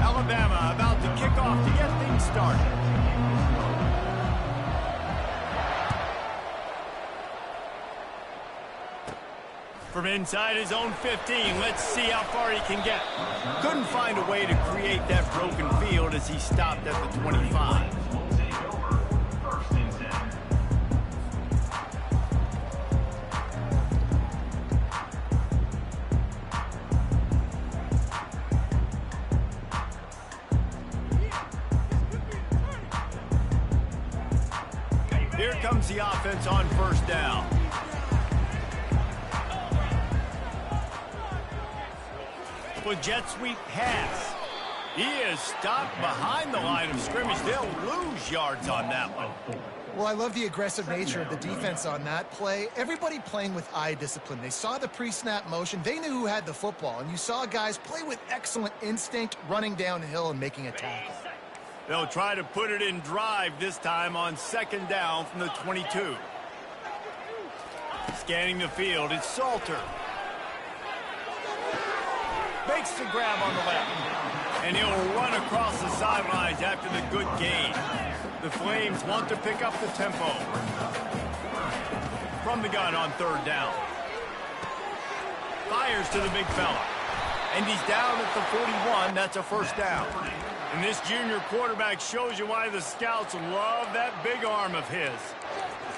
Alabama about to kick off to get things started. From inside his own 15, let's see how far he can get. Couldn't find a way to create that broken field as he stopped at the 25. Here comes the offense on first down. With jet sweep pass. He is stopped behind the line of scrimmage. They'll lose yards on that one. Well, I love the aggressive nature of the defense on that play. Everybody playing with eye discipline. They saw the pre-snap motion. They knew who had the football. And you saw guys play with excellent instinct, running downhill and making a tackle. They'll try to put it in drive this time on second down from the 22. Scanning the field, it's Salter. Makes the grab on the left. And he'll run across the sidelines after the good gain. The Flames want to pick up the tempo. From the gun on third down. Fires to the big fella. And he's down at the 41. That's a first down. And this junior quarterback shows you why the scouts love that big arm of his.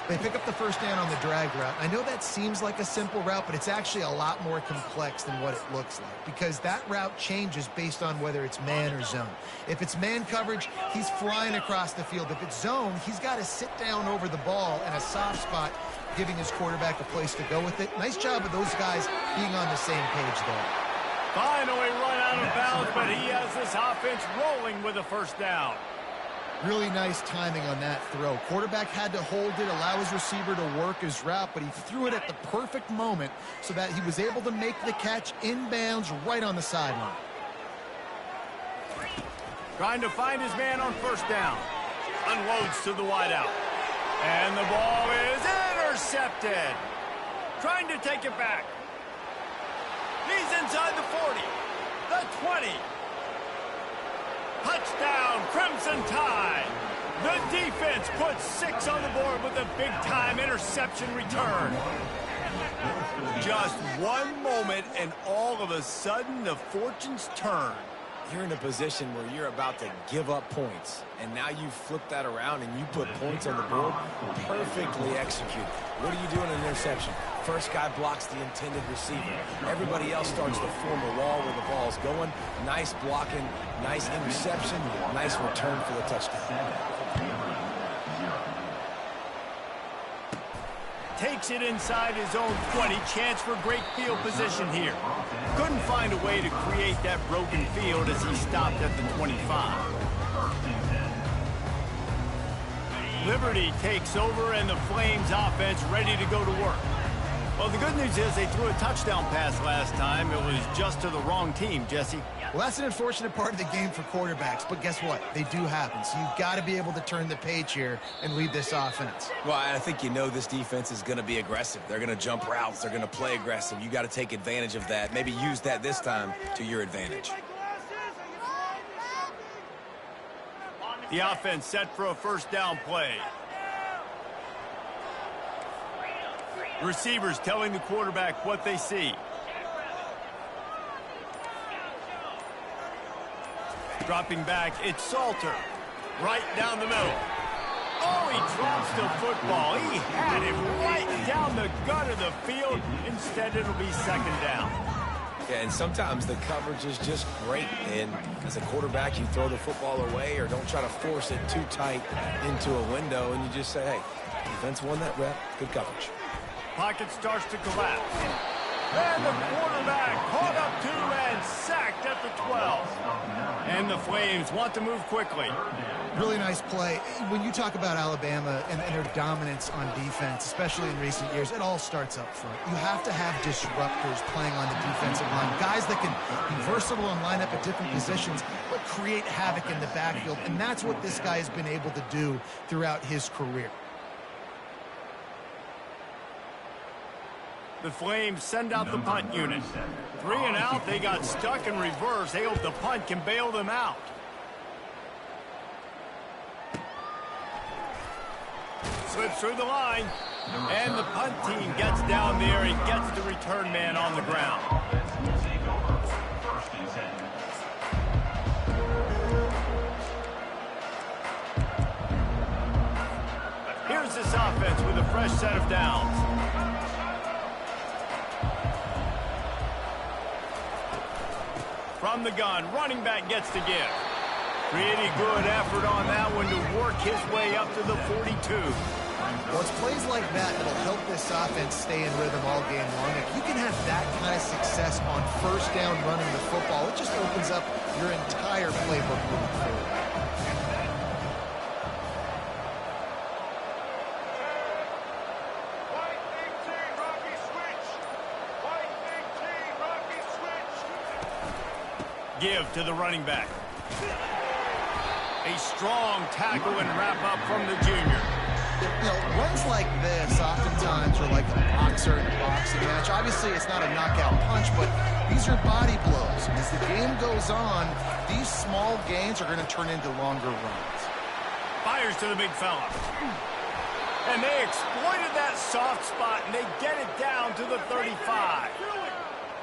They pick up the first down on the drag route. I know that seems like a simple route, but it's actually a lot more complex than what it looks like because that route changes based on whether it's man or zone. If it's man coverage, he's flying across the field. If it's zone, he's got to sit down over the ball in a soft spot, giving his quarterback a place to go with it. Nice job of those guys being on the same page there. Finally run out of bounds, but he has this offense rolling with a first down. Really nice timing on that throw. Quarterback had to hold it, allow his receiver to work his route, but he threw it at the perfect moment so that he was able to make the catch inbounds right on the sideline. Trying to find his man on first down. Unloads to the wideout. And the ball is intercepted. Trying to take it back. He's inside the 40. The 20. Touchdown, Crimson Tide. The defense puts 6 on the board with a big-time interception return. Just one moment, and all of a sudden, the fortunes turn. You're in a position where you're about to give up points, and now you flip that around and you put points on the board. Perfectly executed. What do you do in an interception? First guy blocks the intended receiver. Everybody else starts to form a wall where the ball's going. Nice blocking, nice interception, nice return for the touchdown. Takes it inside his own 20. Chance for great field position here. Couldn't find a way to create that broken field as he stopped at the 25. Liberty takes over and the Flames offense ready to go to work. Well, the good news is they threw a touchdown pass last time. It was just to the wrong team, Jesse. Well, that's an unfortunate part of the game for quarterbacks, but guess what? They do happen. So you've got to be able to turn the page here and lead this offense. Well, I think you know this defense is going to be aggressive. They're going to jump routes. They're going to play aggressive. You got to take advantage of that. Maybe use that this time to your advantage. The offense set for a first down play. Receivers telling the quarterback what they see. Dropping back, it's Salter. Right down the middle. Oh, he drops the football. He had him right down the gut of the field. Instead, it'll be second down. Yeah, and sometimes the coverage is just great. And as a quarterback, you throw the football away or don't try to force it too tight into a window, and you just say, hey, defense won that rep. Good coverage. Pocket starts to collapse. And the quarterback caught up to and sacked at the 12. And the Flames want to move quickly. Really nice play. When you talk about Alabama and their dominance on defense, especially in recent years, it all starts up front. You have to have disruptors playing on the defensive line, guys that can be versatile and line up at different positions, but create havoc in the backfield. And that's what this guy has been able to do throughout his career. The Flames send out the punt unit. 3 and out, they got stuck in reverse. They hope the punt can bail them out. Slips through the line, and the punt team gets down there and gets the return man on the ground. Here's this offense with a fresh set of downs. From the gun, running back gets to give. Pretty good effort on that one to work his way up to the 42. Well, it's plays like that that'll help this offense stay in rhythm all game long. If you can have that kind of success on first down running the football, it just opens up your entire playbook moving forward. Give to the running back. A strong tackle and wrap up from the junior. You know, runs like this oftentimes are like a boxer in a boxing match. Obviously, it's not a knockout punch, but these are body blows. And as the game goes on, these small gains are going to turn into longer runs. Fires to the big fella. And they exploited that soft spot, and they get it down to the 35.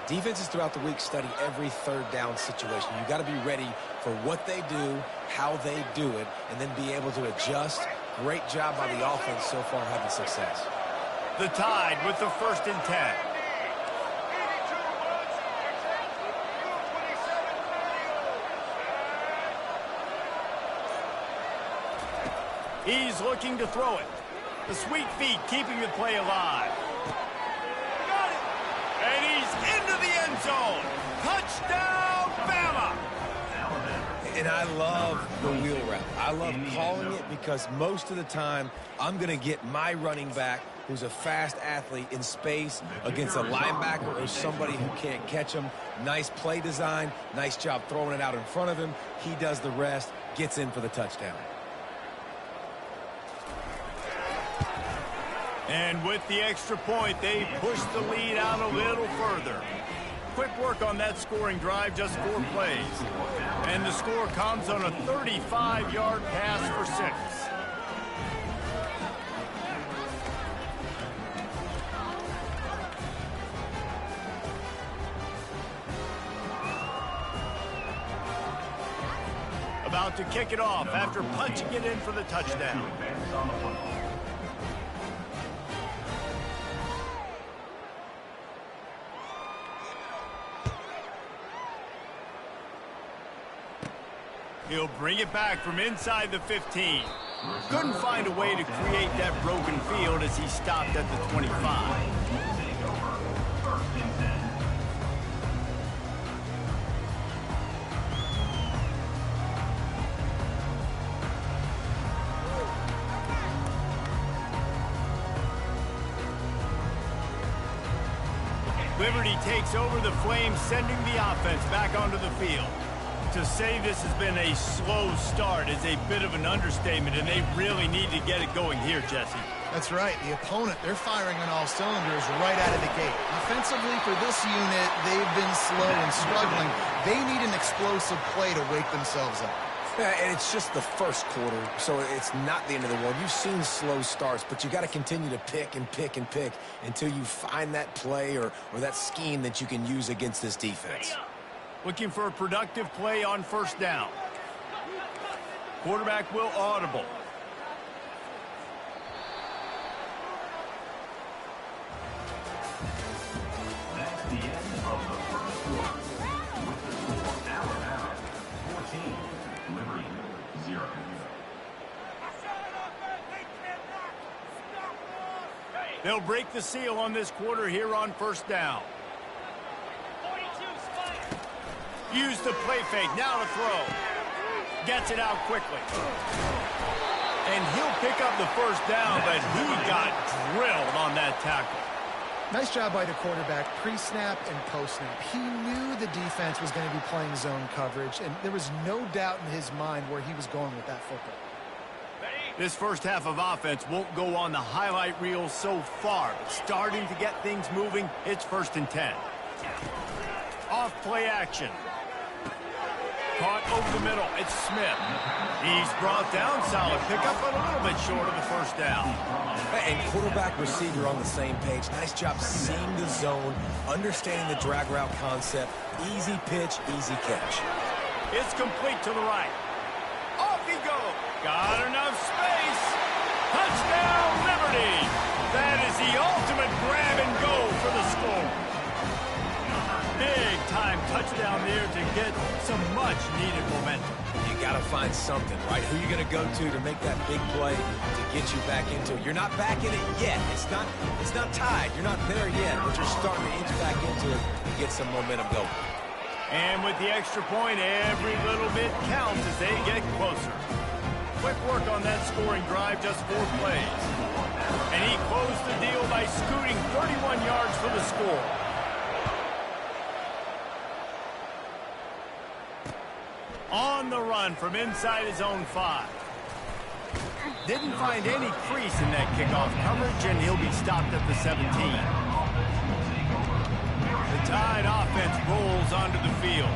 Defenses throughout the week study every third down situation. You got to be ready for what they do, how they do it, and then be able to adjust. Great job by the offense so far having success. The Tide with the 1st and 10. He's looking to throw it. The sweet feet keeping the play alive. Got it. And he's into the end zone. Touchdown, Bama. And I love the wheel route. I love calling it because most of the time I'm going to get my running back, who's a fast athlete, in space against a linebacker or somebody who can't catch him. Nice play design. Nice job throwing it out in front of him. He does the rest, gets in for the touchdown. And with the extra point, they push the lead out a little further. Quick work on that scoring drive, just 4 plays. And the score comes on a 35-yard pass for 6. About to kick it off after punching it in for the touchdown. He'll bring it back from inside the 15. Couldn't find a way to create that broken field as he stopped at the 25. Liberty takes over the Flames, sending the offense back onto the field. To say this has been a slow start is a bit of an understatement, and they really need to get it going here, Jesse. That's right. The opponent, they're firing on all cylinders right out of the gate. Offensively, for this unit, they've been slow and struggling. They need an explosive play to wake themselves up. Yeah, and it's just the first quarter, so it's not the end of the world. You've seen slow starts, but you got to continue to pick and pick and pick until you find that play or that scheme that you can use against this defense. Looking for a productive play on first down. Quarterback will audible. That's the end of the first quarter. He'll break the seal on this quarter here on first down. 42, Spider. Use the play fake. Now to throw. Gets it out quickly. And he'll pick up the first down, but he got drilled on that tackle. Nice job by the quarterback, pre-snap and post-snap. He knew the defense was going to be playing zone coverage, and there was no doubt in his mind where he was going with that football. This first half of offense won't go on the highlight reel so far, but starting to get things moving, it's 1st and 10. Off play action. Caught over the middle. It's Smith. He's brought down. Solid pickup, but a little bit short of the first down. And quarterback receiver on the same page. Nice job seeing the zone, understanding the drag route concept. Easy pitch, easy catch. It's complete to the right. Off he goes. Got enough space. Touchdown, Liberty. That is the ultimate grab and go for the score. Big time touchdown there to get some much needed momentum. You got to find something, right? Who you going to go to make that big play to get you back into it? You're not back in it yet. It's not tied. You're not there yet, but you're starting to inch back into it and get some momentum going. And with the extra point, every little bit counts as they get closer. Quick work on that scoring drive, just 4 plays. And he closed the deal by scooting 31 yards for the score. On the run from inside his own 5. Didn't find any crease in that kickoff coverage, and he'll be stopped at the 17. The Tide offense rolls onto the field.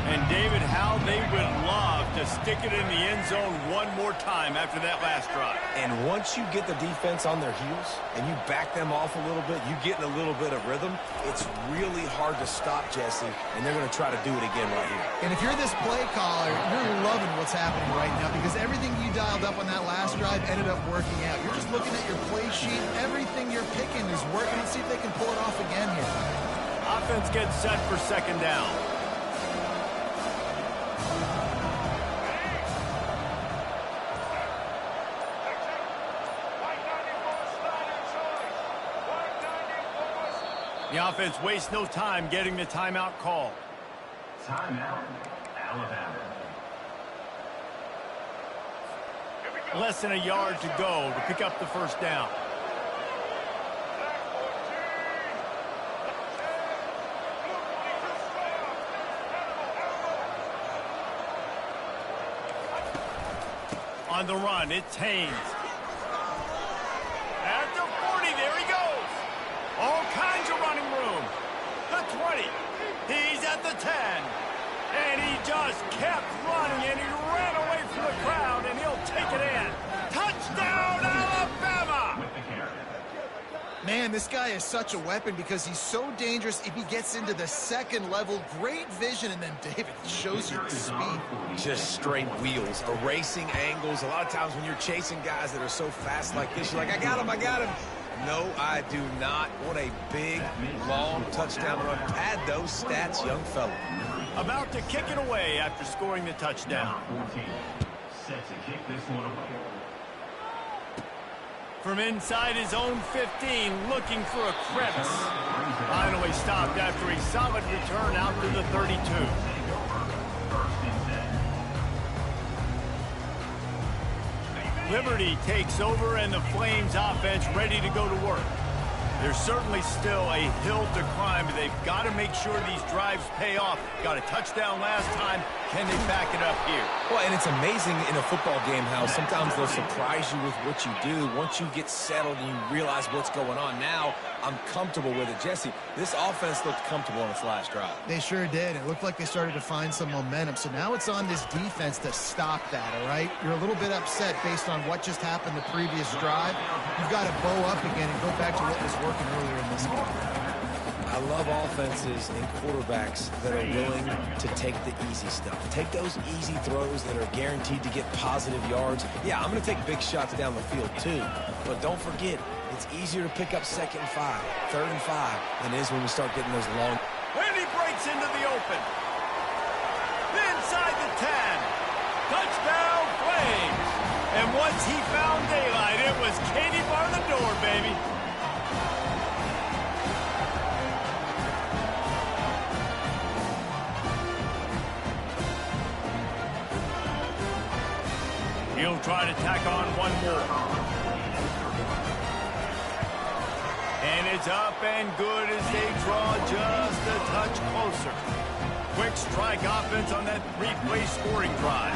And, David, how they would love to stick it in the end zone one more time after that last drive. And once you get the defense on their heels and you back them off a little bit, you get in a little bit of rhythm, it's really hard to stop, Jesse, and they're going to try to do it again right here. And if you're this play caller, you're loving what's happening right now because everything you dialed up on that last drive ended up working out. You're just looking at your play sheet. Everything you're picking is working. Let's see if they can pull it off again here. Offense gets set for 2nd down. The offense wastes no time getting the timeout call. Timeout, Alabama. Less than a yard to go to pick up the first down. On the run, it's Haynes. At the 40, there he goes. All kinds of running room. The 20. He's at the 10. And he just kept running, and he ran away from the crowd, and he'll take it in. Touchdown, Alabama! Man, this guy is such a weapon because he's so dangerous if he gets into the 2nd level. Great vision, and then David shows you the speed. Just straight wheels, erasing angles. A lot of times when you're chasing guys that are so fast like this, you're like, I got him, I got him. No, I do not. What a big, long touchdown run. Pad those stats, young fella. About to kick it away after scoring the touchdown. 14. Set to kick this one away. From inside his own 15, looking for a crevice. Finally stopped after a solid return out to the 32. Liberty takes over, and the Flames offense ready to go to work. There's certainly still a hill to climb, but they've got to make sure these drives pay off. Got a touchdown last time. Can they back it up here? Well, and it's amazing in a football game how sometimes they'll surprise you with what you do. Once you get settled and you realize what's going on, now I'm comfortable with it. Jesse, this offense looked comfortable on its last drive. They sure did. It looked like they started to find some momentum. So now it's on this defense to stop that, all right? You're a little bit upset based on what just happened the previous drive. You've got to bow up again and go back to what was working earlier in this game. I love offenses and quarterbacks that are willing to take the easy stuff. Take those easy throws that are guaranteed to get positive yards. Yeah, I'm going to take big shots down the field too. But don't forget, it's easier to pick up 2nd and 5, 3rd and 5 than it is when we start getting those long. When he breaks into the open. Inside the 10. Touchdown, Flames. And once he found daylight, it was Katie bar the door, baby. He'll try to tack on one more. And it's up and good as they draw just a touch closer. Quick strike offense on that three-play scoring drive.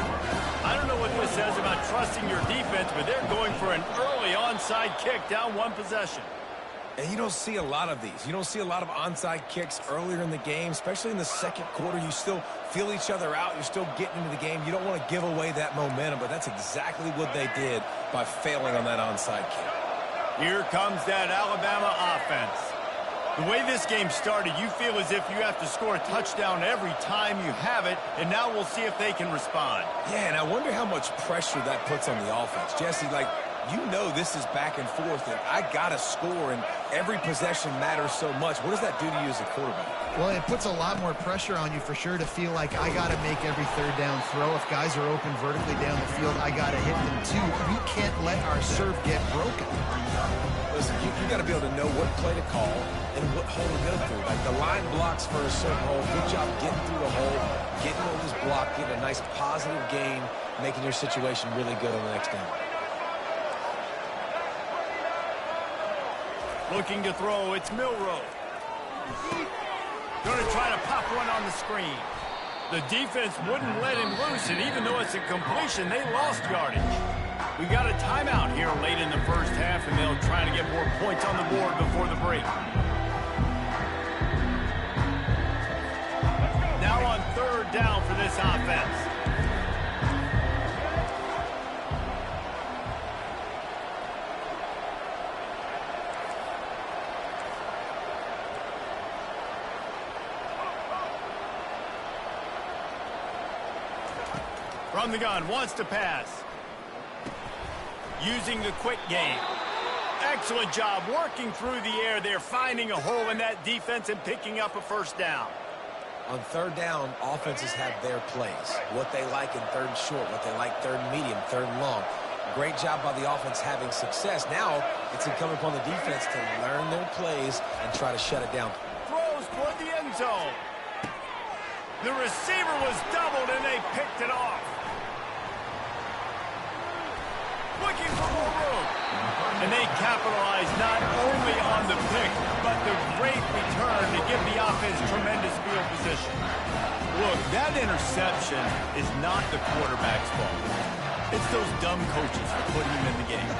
I don't know what this says about trusting your defense, but they're going for an early onside kick down one possession. And you don't see a lot of these. You don't see a lot of onside kicks earlier in the game, especially in the second quarter. You still feel each other out. You're still getting into the game. You don't want to give away that momentum, but that's exactly what they did by failing on that onside kick. Here comes that Alabama offense. The way this game started, you feel as if you have to score a touchdown every time you have it, and now we'll see if they can respond. Yeah, and I wonder how much pressure that puts on the offense. Jesse, like, you know this is back and forth, and I got to score, and every possession matters so much. What does that do to you as a quarterback? Well, it puts a lot more pressure on you for sure to feel like I got to make every third down throw. If guys are open vertically down the field, I got to hit them too. We can't let our serve get broken. Listen, you got to be able to know what play to call and what hole to go through. Like, the line blocks for a certain hole. Good job getting through the hole, getting over this block, getting a nice positive gain, making your situation really good on the next down. Looking to throw, it's Milroe. Going to try to pop one on the screen. The defense wouldn't let him loose, and even though it's a completion, they lost yardage. We got a timeout here late in the first half, and they'll try to get more points on the board before the break. Now on third down for this offense. From the gun, wants to pass. Using the quick game. Excellent job working through the air. They're finding a hole in that defense and picking up a first down. On third down, offenses have their plays. What they like in third and short, what they like third and medium, third and long. Great job by the offense having success. Now it's incumbent upon the defense to learn their plays and try to shut it down. Throws toward the end zone. The receiver was doubled and they picked it off. Looking for more room. And they capitalize not only on the pick, but the great return to give the offense tremendous field position. Look, that interception is not the quarterback's fault. It's those dumb coaches for putting him in the game.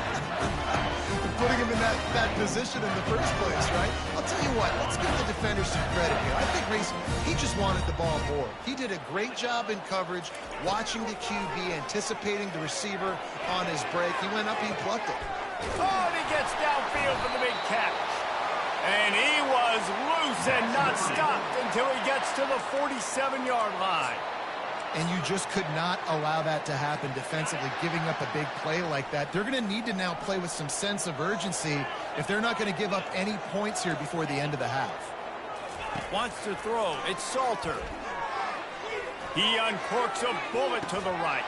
Putting him in that position in the first place, right? I'll tell you what, let's give the defender some credit here. I think Reese, he just wanted the ball more. He did a great job in coverage, watching the QB, anticipating the receiver on his break. He went up, he plucked it. Oh, and he gets downfield for the big catch. And he was loose and not stopped until he gets to the 47-yard line. And you just could not allow that to happen defensively, giving up a big play like that. They're going to need to now play with some sense of urgency if they're not going to give up any points here before the end of the half. Wants to throw. It's Salter. He uncorks a bullet to the right.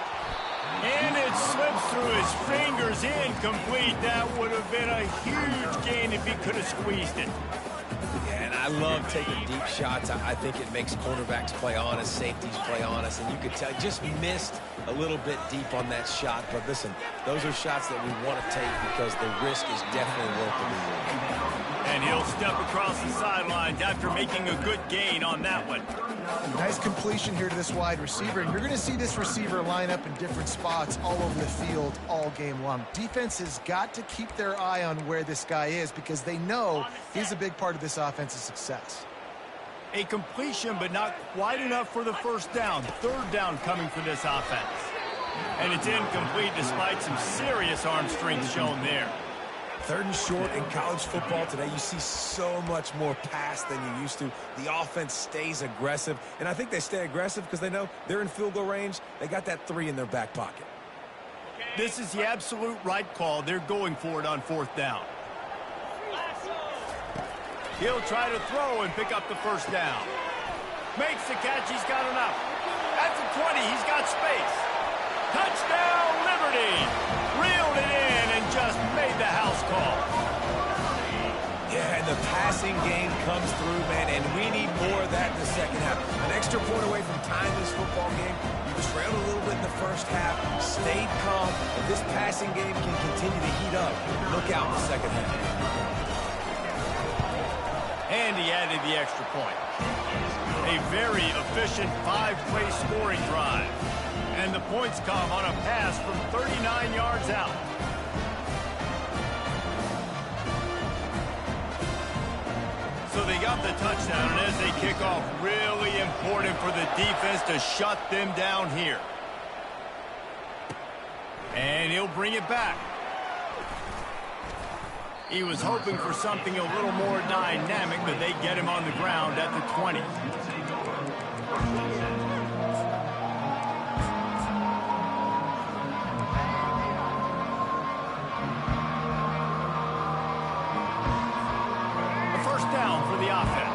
And it slips through his fingers, incomplete. That would have been a huge gain if he could have squeezed it. Yeah, and I love taking deep shots. I think it makes cornerbacks play honest, safeties play honest, and you could tell just missed a little bit deep on that shot. But listen, those are shots that we want to take because the risk is definitely worth the reward. And he'll step across the sidelines after making a good gain on that one. Nice completion here to this wide receiver, and you're going to see this receiver line up in different spots all over the field all game long. Defense has got to keep their eye on where this guy is because they know he's a big part of this offense's success. A completion, but not quite enough for the first down. Third down coming for this offense. And it's incomplete despite some serious arm strength shown there. Third and short in college football today, you see so much more pass than you used to. The offense stays aggressive, and I think they stay aggressive because they know they're in field goal range. They got that 3 in their back pocket. This is the absolute right call. They're going for it on fourth down. He'll try to throw and pick up the first down. Makes the catch. He's got enough. At the 20, he's got space. Touchdown, Liberty! Reeled it in and just made the house call. Yeah, and And the passing game comes through, man, and we need more of that in the second half. An extra point away from tying this football game. You trailed a little bit in the first half, stayed calm. If this passing game can continue to heat up, look out in the second half. And he added the extra point. A very efficient 5-play scoring drive. And the points come on a pass from 39 yards out. So they got the touchdown, and as they kick off, really important for the defense to shut them down here. And he'll bring it back. He was hoping for something a little more dynamic, but they get him on the ground at the 20. A first down for the offense.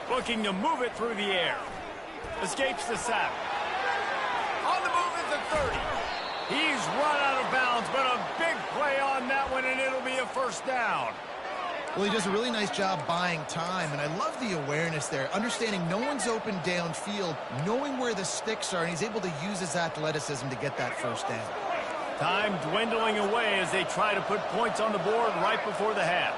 Looking to move it through the air. Escapes the sack. On the move at the 30. He's run out of bounds, but a big play on that one, and it'll be a first down. Well, he does a really nice job buying time, and I love the awareness there, understanding no one's open downfield, knowing where the sticks are, and he's able to use his athleticism to get that first down. Time dwindling away as they try to put points on the board right before the half.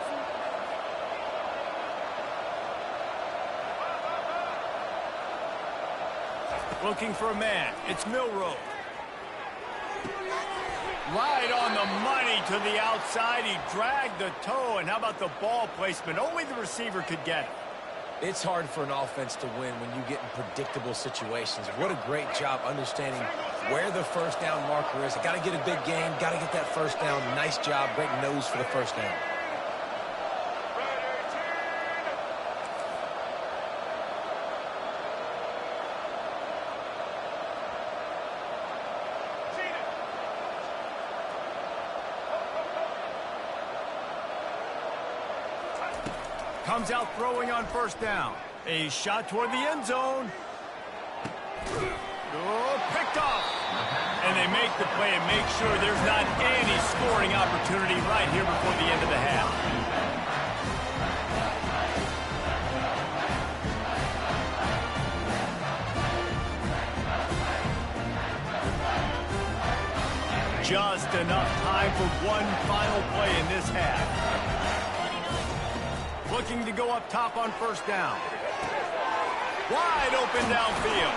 Looking for a man. It's Milrow. Right on the money to the outside. He dragged the toe, and how about the ball placement? Only the receiver could get it. It's hard for an offense to win when you get in predictable situations. What a great job understanding where the first down marker is. Got to get a big gain, got to get that first down. Nice job, great nose for the first down. Comes out throwing on first down. A shot toward the end zone. Oh, picked off. And they make the play and make sure there's not any scoring opportunity right here before the end of the half. Just enough time for one final play in this half. Looking to go up top on first down. Wide open downfield.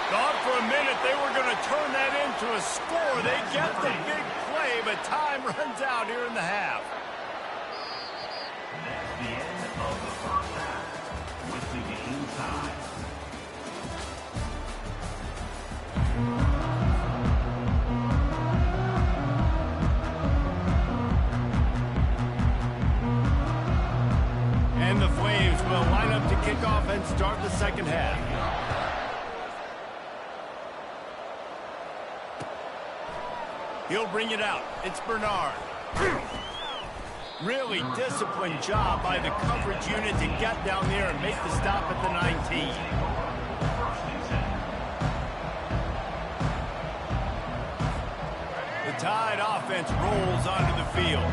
Thought for a minute they were going to turn that into a score. They get the big play, but time runs out here in the half. That's the end of the first half with the game tied. And the Flames will line up to kick off and start the second half. He'll bring it out. It's Bernard. Really disciplined job by the coverage unit to get down there and make the stop at the 19. The Tide offense rolls onto the field.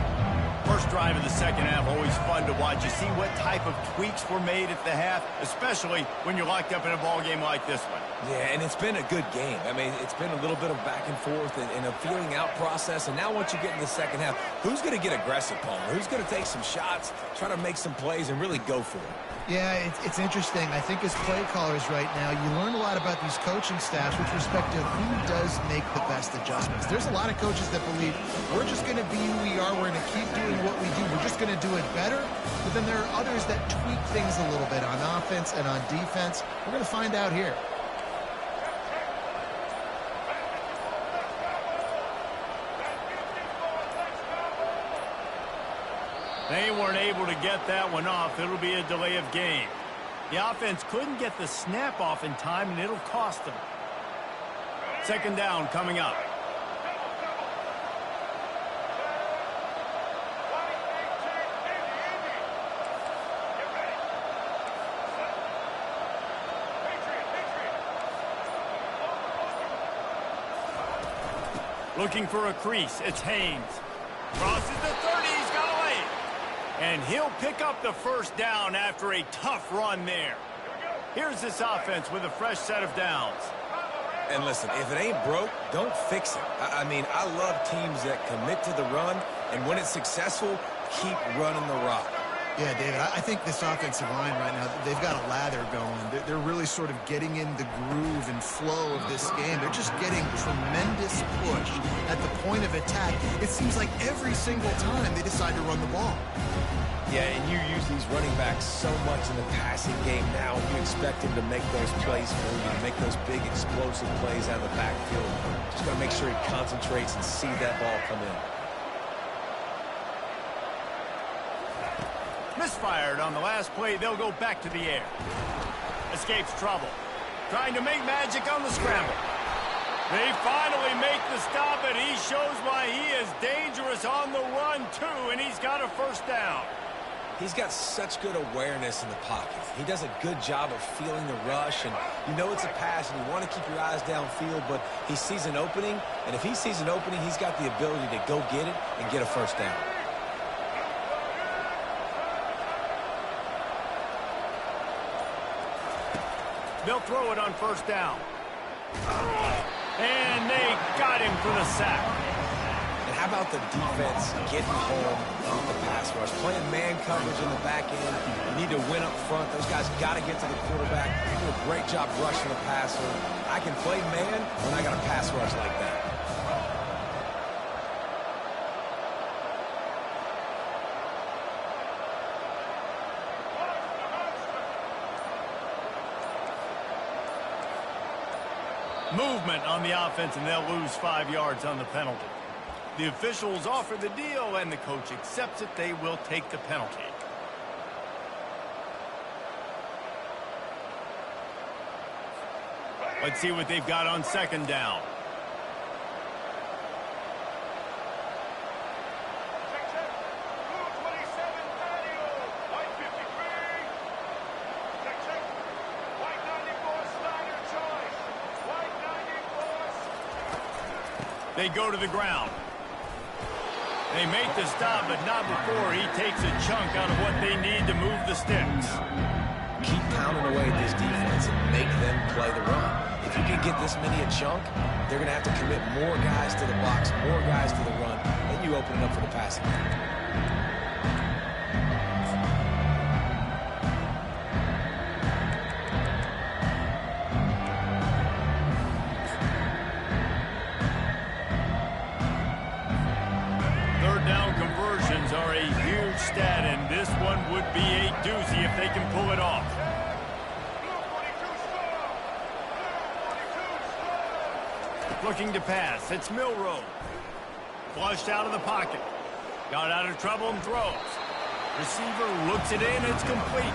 First drive of the second half, always fun to watch. You see what type of tweaks were made at the half, especially when you're locked up in a ball game like this one. Yeah, and it's been a good game. I mean, it's been a little bit of back and forth and a feeling out process. And now once you get in the second half, who's going to get aggressive, Palmer? Who's going to take some shots, try to make some plays, and really go for it? Yeah, it's interesting. I think as play callers right now, you learn a lot about these coaching staffs with respect to who does make the best adjustments. There's a lot of coaches that believe we're just going to be who we are. We're going to keep doing what we do. We're just going to do it better. But then there are others that tweak things a little bit on offense and on defense. We're going to find out here. They weren't able to get that one off. It'll be a delay of game. The offense couldn't get the snap off in time, and it'll cost them. Second down coming up. Looking for a crease. It's Haynes. Crosses the 30. He's got a lane. And he'll pick up the first down after a tough run there. Here's this offense with a fresh set of downs. And listen, if it ain't broke, don't fix it. I mean, I love teams that commit to the run, and when it's successful, keep running the rock. Yeah, David, I think this offensive line right now, they've got a lather going. They're really sort of getting in the groove and flow of this game. They're just getting tremendous push at the point of attack. It seems like every single time they decide to run the ball. Yeah, and you use these running backs so much in the passing game now. You expect him to make those plays for you, to make those big explosive plays out of the backfield. Just got to make sure he concentrates and see that ball come in. Misfired on the last play. They'll go back to the air. Escapes trouble. Trying to make magic on the scramble. They finally make the stop, and he shows why he is dangerous on the run, too, and he's got a first down. He's got such good awareness in the pocket. He does a good job of feeling the rush, and you know it's a pass, and you want to keep your eyes downfield, but he sees an opening, and if he sees an opening, he's got the ability to go get it and get a first down. They'll throw it on first down. And they got him for the sack. And how about the defense getting home with the pass rush? Playing man coverage in the back end. You need to win up front. Those guys got to get to the quarterback. Do a great job rushing the passer. I can play man when I got a pass rush like that. Movement on the offense, and they'll lose 5 yards on the penalty. The officials offer the deal, and the coach accepts it. They will take the penalty. Let's see what they've got on second down. They go to the ground. They make the stop, but not before he takes a chunk out of what they need to move the sticks. Keep pounding away at this defense and make them play the run. If you can get this many a chunk, they're going to have to commit more guys to the box, more guys to the run, and you open it up for the passing game. Are a huge stat, and this one would be a doozy if they can pull it off. Looking to pass. It's Milrow. Flushed out of the pocket. Got out of trouble and throws. Receiver looks it in. It's complete.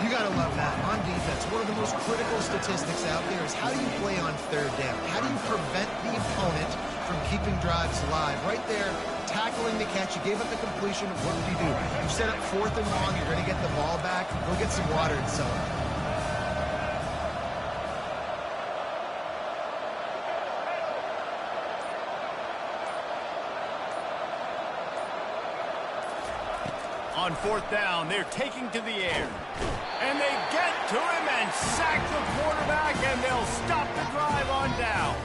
You got to love that. On defense, one of the most critical statistics out there is how do you play on third down? How do you prevent the opponent from keeping drives alive? Right there, tackling the catch. You gave up the completion. What did you do? You set up 4th and long. You're going to get the ball back. Go get some water and celebrate. On 4th down, they're taking to the air. And they get to him and sack the quarterback, and they'll stop the drive on down.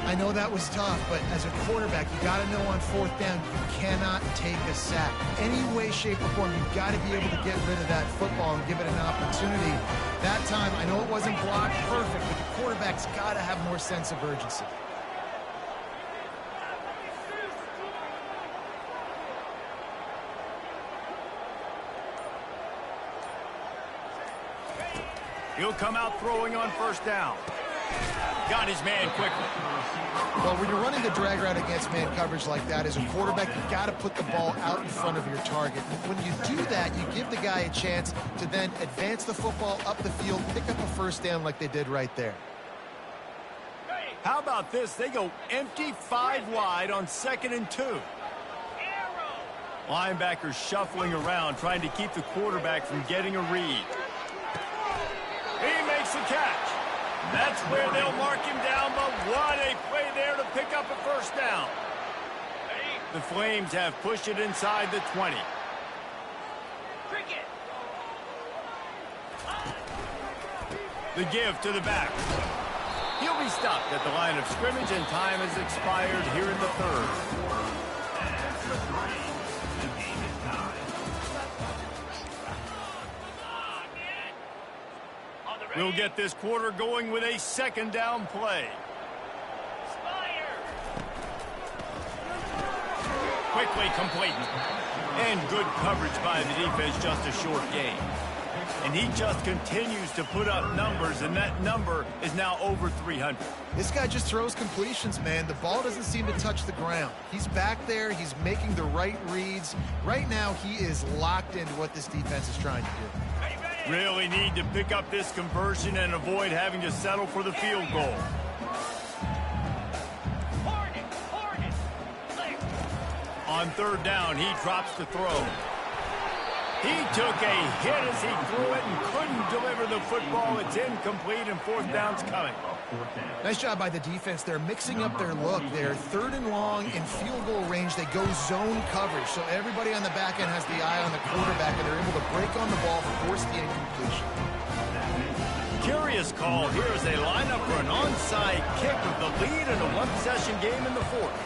I know that was tough, but as a quarterback, you got to know on 4th down, you cannot take a sack. Any way, shape, or form, you've got to be able to get rid of that football and give it an opportunity. That time, I know it wasn't blocked perfect, but the quarterback's got to have more sense of urgency. He'll come out throwing on 1st down. Got his man quickly. Well, when you're running the drag route against man coverage like that, as a quarterback, you got to put the ball out in front of your target. When you do that, you give the guy a chance to then advance the football up the field, pick up a 1st down like they did right there. How about this? They go empty 5 wide on 2nd and 2. Linebackers shuffling around, trying to keep the quarterback from getting a read. He makes the catch. That's where they'll mark him down, but what a play there to pick up a first down. The Flames have pushed it inside the 20. The give to the back. He'll be stopped at the line of scrimmage, and time has expired here in the third. We'll get this quarter going with a second down play. Quickly complete. And good coverage by the defense, just a short gain. And he just continues to put up numbers, and that number is now over 300. This guy just throws completions, man. The ball doesn't seem to touch the ground. He's back there. He's making the right reads. Right now, he is locked into what this defense is trying to do. Really need to pick up this conversion and avoid having to settle for the field goal. On third down, he drops the throw. He took a hit as he threw it and couldn't deliver the football. It's incomplete, and fourth down's coming. Nice job by the defense. They're mixing up their look. They're third and long in field goal range. They go zone coverage, so everybody on the back end has the eye on the quarterback, and they're able to break on the ball, force the incompletion. Curious call here as they line up for an onside kick with the lead in a one-possession game in the fourth.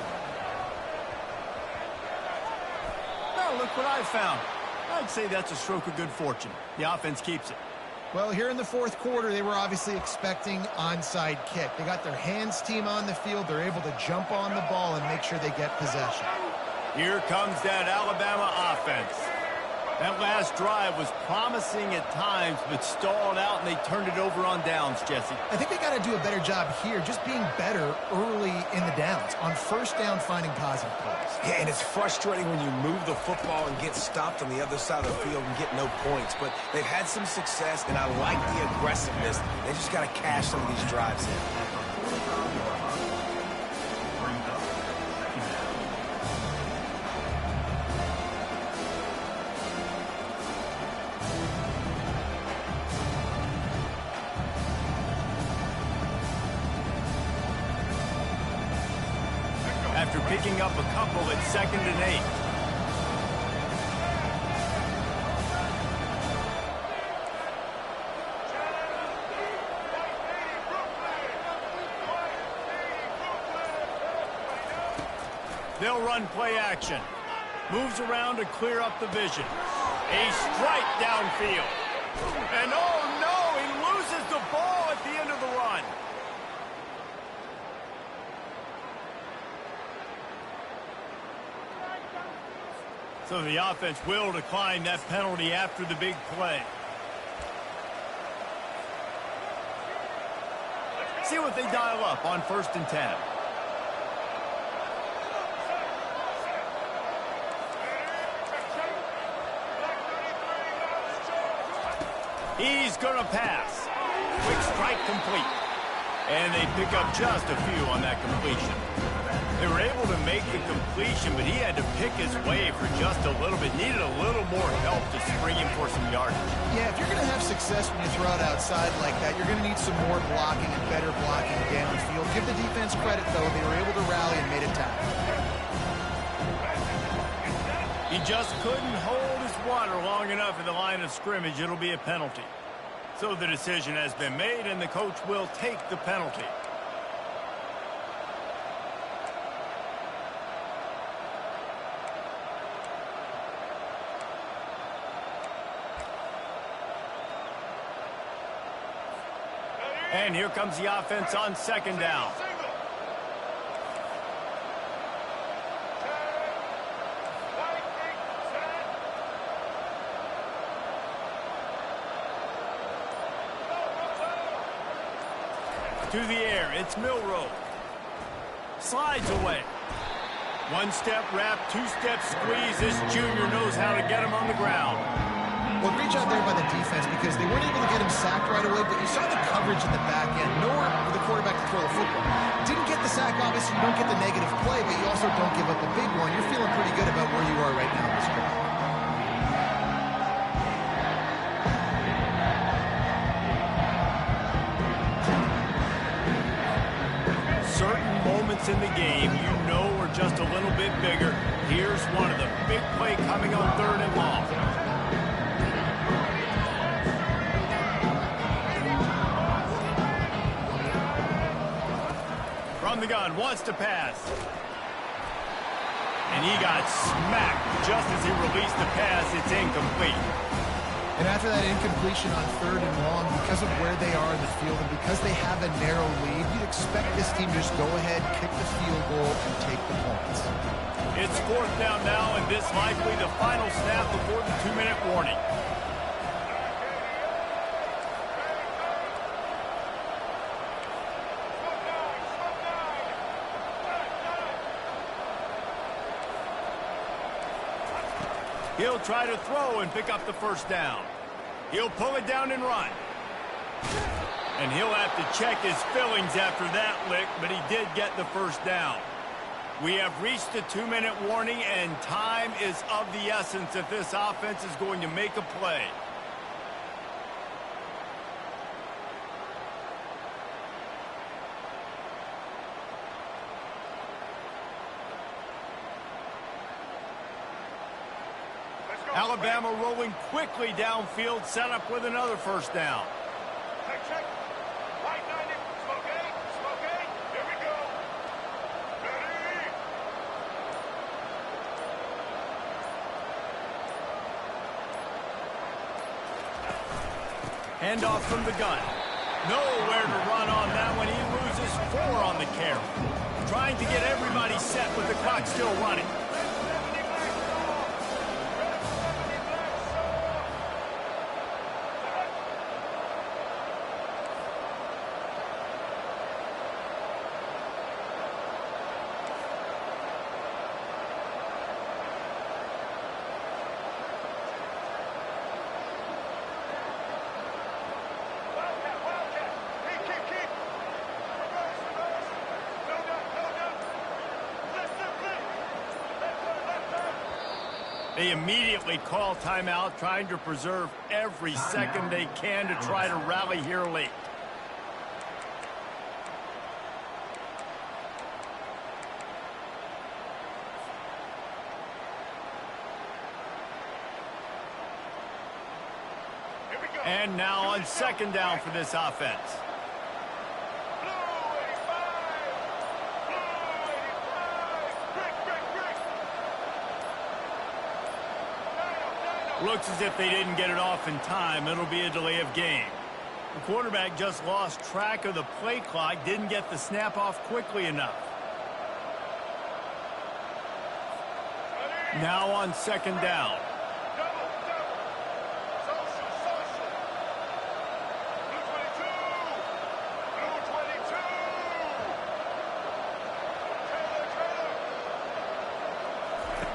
Now look what I found. I'd say that's a stroke of good fortune. The offense keeps it. Well, here in the fourth quarter, they were obviously expecting onside kick. They got their hands team on the field. They're able to jump on the ball and make sure they get possession. Here comes that Alabama offense. That last drive was promising at times, but stalled out, and they turned it over on downs, Jesse. I think they got to do a better job here, just being better early in the downs. On first down, finding positive plays. Yeah, and it's frustrating when you move the football and get stopped on the other side of the field and get no points. But they've had some success, and I like the aggressiveness. They just got to cash some of these drives in. After picking up a couple at 2nd and 8. They'll run play action. Moves around to clear up the vision. A strike downfield. And oh no, he loses the ball at the end of the run. So the offense will decline that penalty after the big play. See what they dial up on 1st and 10. He's going to pass. Quick strike complete. And they pick up just a few on that completion. They were able to make the completion, but he had to pick his way for just a little bit. Needed a little more help to spring him for some yardage. Yeah, if you're going to have success when you throw it outside like that, you're going to need some more blocking and better blocking downfield. Give the defense credit, though. They were able to rally and made a tackle. He just couldn't hold his water long enough in the line of scrimmage. It'll be a penalty. So the decision has been made, and the coach will take the penalty. And here comes the offense on 2nd down. To the air, it's Milrow. Slides away. One-step wrap, two-step squeeze. This junior knows how to get him on the ground. Well, great job there by the defense because they weren't able to get him sacked right away, but you saw the coverage in the back end. Nowhere for the quarterback to throw the football. Didn't get the sack, obviously. You don't get the negative play, but you also don't give up a big one. You're feeling pretty good about where you are right now in this drive. Certain moments in the game you know are just a little bit bigger. Here's one of them. Big play coming on 3rd and long. From the gun, wants to pass. And he got smacked just as he released the pass. It's incomplete. And after that incompletion on 3rd and long, because of where they are in the field and because they have a narrow lead, you'd expect this team to just go ahead, kick the field goal, and take the points. It's 4th down now, and this likely the final snap before the 2-minute warning. He'll try to throw and pick up the 1st down. He'll pull it down and run. And he'll have to check his fillings after that lick, but he did get the 1st down. We have reached the 2-minute warning, and time is of the essence if this offense is going to make a play. Alabama rolling quickly downfield, set up with another 1st down. Check. Right 90. Smoke eight. Here we go. Ready. Handoff from the gun. Nowhere to run on that one. He loses 4 on the carry. Trying to get everybody set with the clock still running. They immediately call timeout, trying to preserve every second they can to try to rally here late. And now on 2nd down for this offense. Looks as if they didn't get it off in time. It'll be a delay of game. The quarterback just lost track of the play clock, didn't get the snap off quickly enough. Now on 2nd down.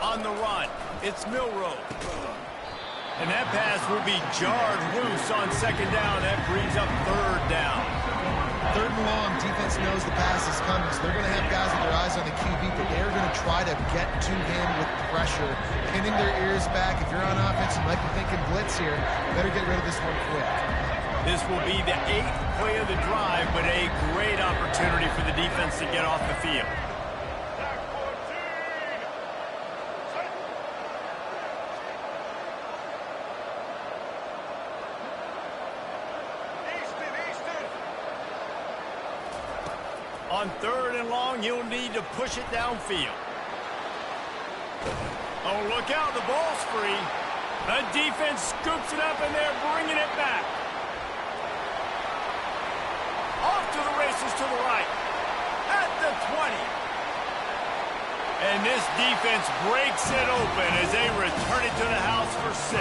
On the run, it's Milroe. And that pass will be jarred loose on 2nd down. That brings up 3rd down. 3rd and long, defense knows the pass is coming, so they're going to have guys with their eyes on the QB, but they're going to try to get to him with pressure, pinning their ears back. If you're on offense, you might be thinking blitz here. Better get rid of this one quick. This will be the 8th play of the drive, but a great opportunity for the defense to get off the field. On 3rd and long, he'll need to push it downfield. Oh, look out, the ball's free. The defense scoops it up, and they're bringing it back. Off to the races to the right. At the 20. And this defense breaks it open as they return it to the house for 6.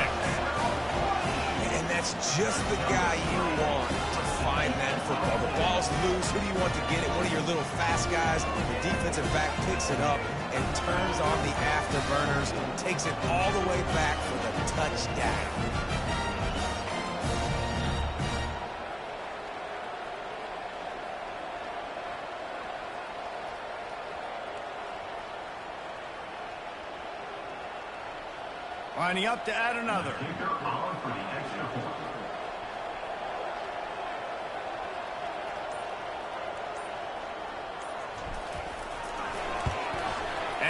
And that's just the guy you want to find that football. The ball's loose. Who do you want to get it? One of your little fast guys. The defensive back picks it up and turns on the afterburners, takes it all the way back for the touchdown. Lining up to add another.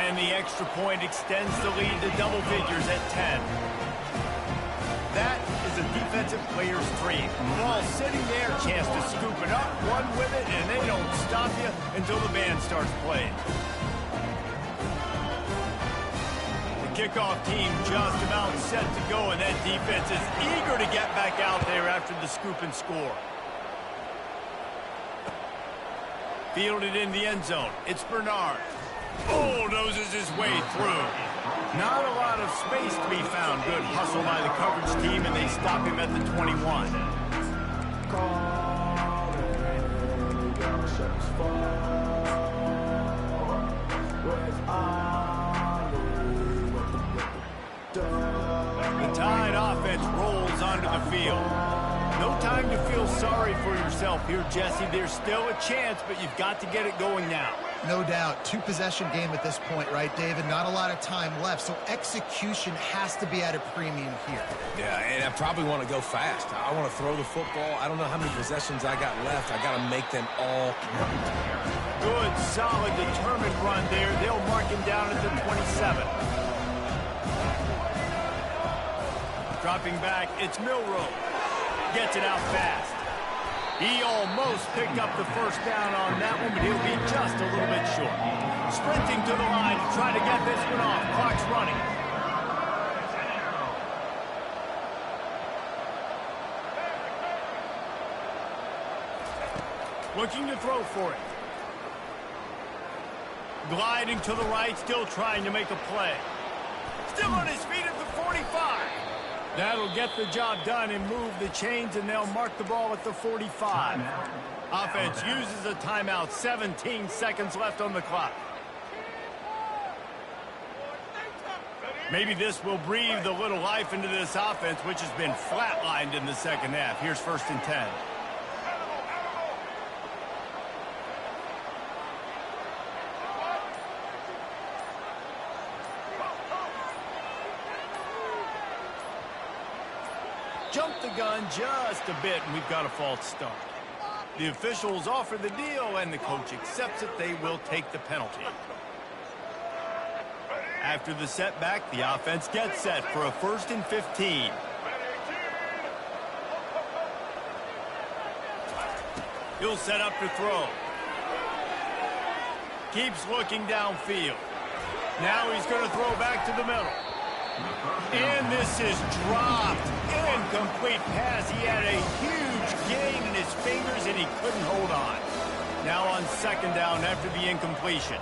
And the extra point extends the lead to double figures at 10. That is a defensive player's dream. Ball sitting there, chance to scoop it up, run with it, and they don't stop you until the band starts playing. The kickoff team just about set to go, and that defense is eager to get back out there after the scoop and score. Fielded in the end zone. It's Bernard. Bulldozes his way through. Not a lot of space to be found. Good hustle by the coverage team, and they stop him at the 21. The Tide offense rolls onto the field. No time to feel sorry for yourself here, Jesse. There's still a chance, but you've got to get it going now. No doubt. Two-possession game at this point, right, David? Not a lot of time left, so execution has to be at a premium here. Yeah, and I probably want to go fast. I want to throw the football. I don't know how many possessions I got left. I got to make them all count. Good, solid, determined run there. They'll mark him down at the 27. Dropping back, it's Milrow. Gets it out fast. He almost picked up the first down on that one, but he'll be just a little bit short. Sprinting to the line to try to get this one off. Clock's running. Looking to throw for it. Gliding to the right, still trying to make a play. Still on his feet at the 45. That'll get the job done and move the chains, and they'll mark the ball at the 45. Offense uses a timeout. 17 seconds left on the clock. Maybe this will breathe a little life into this offense, which has been flatlined in the second half. Here's 1st and 10. Jumped the gun just a bit, and we've got a false start. The officials offer the deal, and the coach accepts it. They will take the penalty. After the setback, the offense gets set for a 1st and 15. He'll set up to throw. Keeps looking downfield. Now he's going to throw back to the middle. And this is dropped. Incomplete pass. He had a huge gain in his fingers, and he couldn't hold on. Now on 2nd down after the incompletion.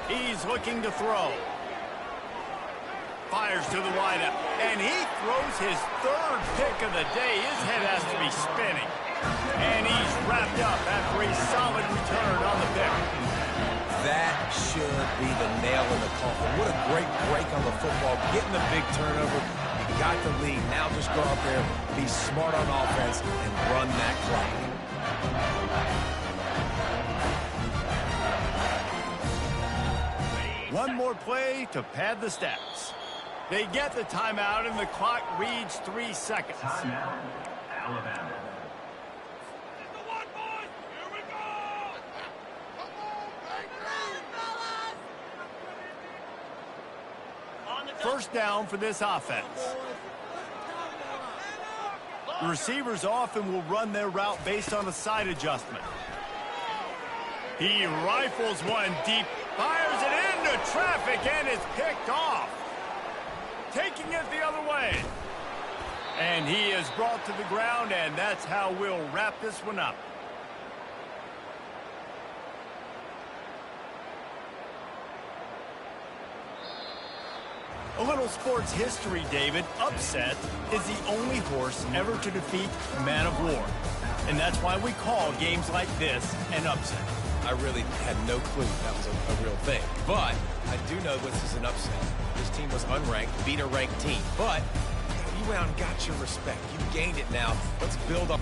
He's looking to throw. Fires to the wideout. And he throws his 3rd pick of the day. His head has to be spinning. And he's wrapped up after a solid return on the pick. That should be the nail in the coffin. What a great break on the football. Getting the big turnover. You got the lead. Now just go out there, be smart on offense, and run that clock. One more play to pad the stats. They get the timeout, and the clock reads 3 seconds. Timeout, Alabama. First down for this offense. The receivers often will run their route based on a side adjustment. He rifles one deep, fires it into traffic, and it's picked off. Taking it the other way. And he is brought to the ground, and that's how we'll wrap this one up. A little sports history, David. Upset is the only horse ever to defeat Man of War. And that's why we call games like this an upset. I really had no clue that was a real thing. But I do know this is an upset. This team was unranked, beat a ranked team. But you went out and got your respect. You gained it now. Let's build up.